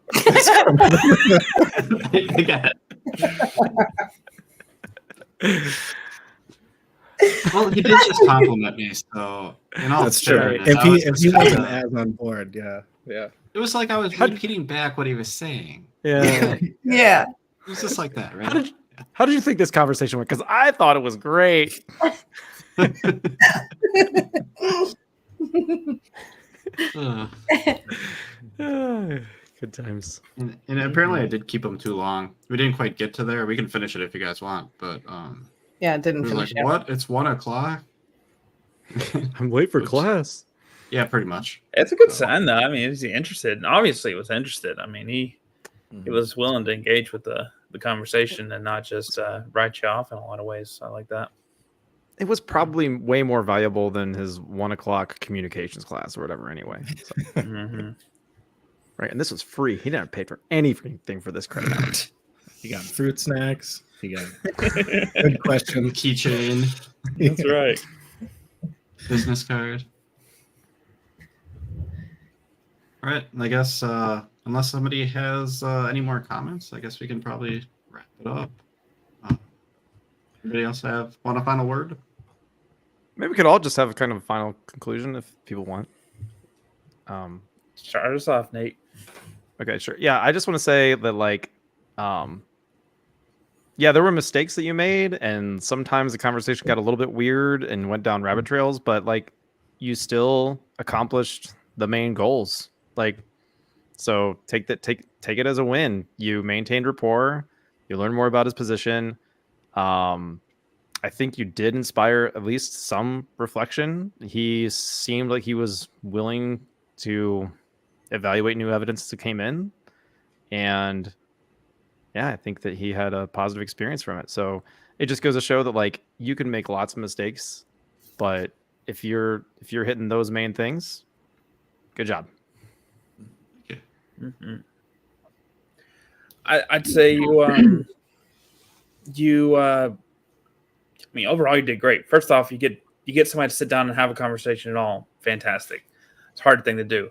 Well, he did just compliment me, so That's true. fairness, If I was he wasn't expecting- as on board, yeah. it was like I was repeating back what he was saying. Yeah. Yeah. It was just like that, right? How did you think this conversation went? Because I thought it was great. Good times. And apparently I did keep him too long. We didn't quite get to there. We can finish it if you guys want, but Yeah, it didn't we were like, finish yet. what? It's 1:00? I'm late for Oops. class. Yeah, pretty much. It's a good sign, though. I mean, is he interested? And obviously, he was interested. I mean, he was willing to engage with the conversation and not just write you off in a lot of ways. I like that. It was probably way more valuable than his 1:00 communications class or whatever anyway. So, right. And this was free. He didn't pay for anything for this credit hour. He got fruit snacks. He got good question. Keychain, That's right. business card. All right. I guess unless somebody has any more comments, I guess we can probably wrap it up. Anybody else want a final word? Maybe we could all just have a kind of final conclusion if people want. Start us off, Nate. Okay, sure. Yeah, I just want to say that, like, yeah, there were mistakes that you made, and sometimes the conversation got a little bit weird and went down rabbit trails, but like, you still accomplished the main goals. Like, so take it as a win. You maintained rapport. You learned more about his position. I think you did inspire at least some reflection. He seemed like he was willing to evaluate new evidence that came in, and yeah, I think that he had a positive experience from it. So it just goes to show that, like, you can make lots of mistakes, but if you're hitting those main things, good job. I'd say you I mean, overall you did great. First off, you get somebody to sit down and have a conversation at all. Fantastic. It's a hard thing to do.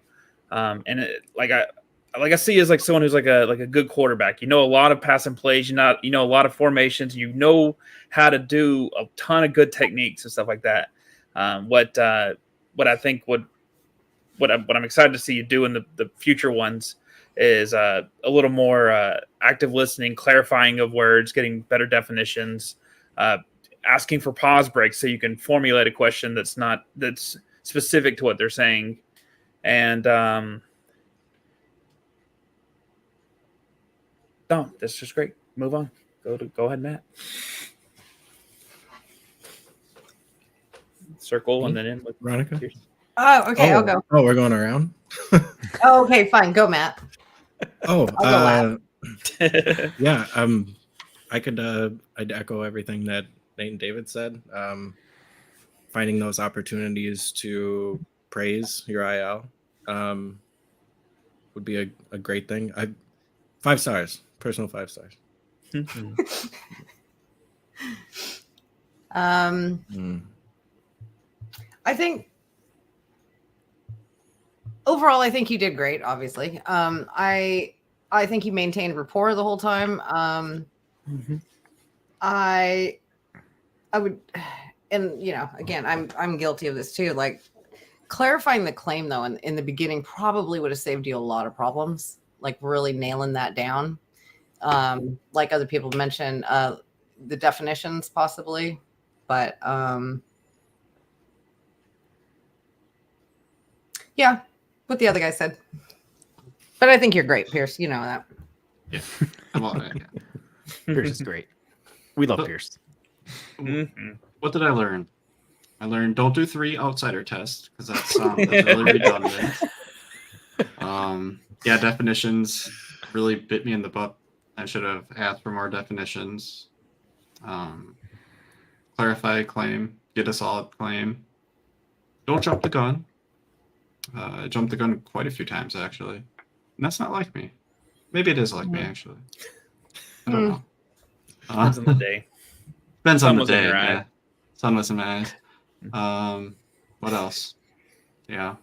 And it, I see you as like someone who's like a good quarterback. You know a lot of passing plays. You know a lot of formations. You know how to do a ton of good techniques and stuff like that. What I think what I'm excited to see you do in the future ones is a little more active listening, clarifying of words, getting better definitions, asking for pause breaks so you can formulate a question that's specific to what they're saying, and no, that's just great. Move on. Go ahead, Matt. Circle and then in with Veronica? Pierce. Oh, okay, I'll go. Oh, we're going around? Oh, okay, fine. Go, Matt. Oh, I'll yeah. I'd echo everything that Nate and David said. Finding those opportunities to praise your IL would be a great thing. 5 stars, personal 5 stars. I think overall, I think you did great. Obviously, I think you maintained rapport the whole time. I would, and again, I'm guilty of this too. Like clarifying the claim though, in the beginning probably would have saved you a lot of problems. Like really nailing that down. Like other people mentioned, the definitions possibly, but yeah, what the other guy said. But I think you're great, Pierce. You know that. Yeah. I'm all right. Yeah. Pierce is great. We love Pierce. What did I learn? I learned don't do 3 outsider tests because that's really redundant. Yeah, definitions really bit me in the butt. I should have asked for more definitions. Clarify a claim, get a solid claim. Don't jump the gun. I jumped the gun quite a few times actually. And that's not like me. Maybe it is like me actually. I don't know. Depends on the day. Depends on the Sun was in day. your Yeah. eye. Sun was in my eyes. What else? Yeah. And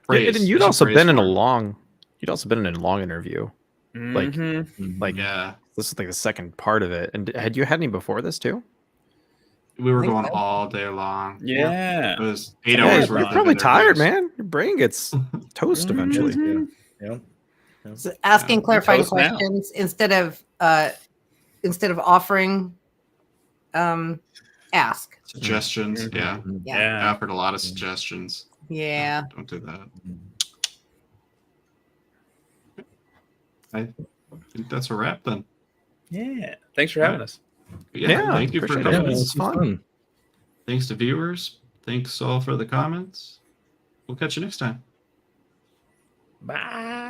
Phrase. you'd I should also phrase been in a more. long. You'd also been in a long interview. Like Yeah. this is like the second part of it. And had you had any before this too? We were think going so. all day long. Yeah. It was 8 Yeah, hours you're worth of probably tired, interviews. man. Your brain gets toast eventually. Yeah. So asking clarifying Toast now. questions instead of offering, ask. Suggestions. Yeah. Yeah. I Yeah. offered a lot of suggestions. Yeah. Don't do that. I think that's a wrap then. Yeah. Thanks for having us. Yeah. Thank you for appreciate it. coming. This is fun. Thanks to viewers. Thanks all for the comments. We'll catch you next time. Bye.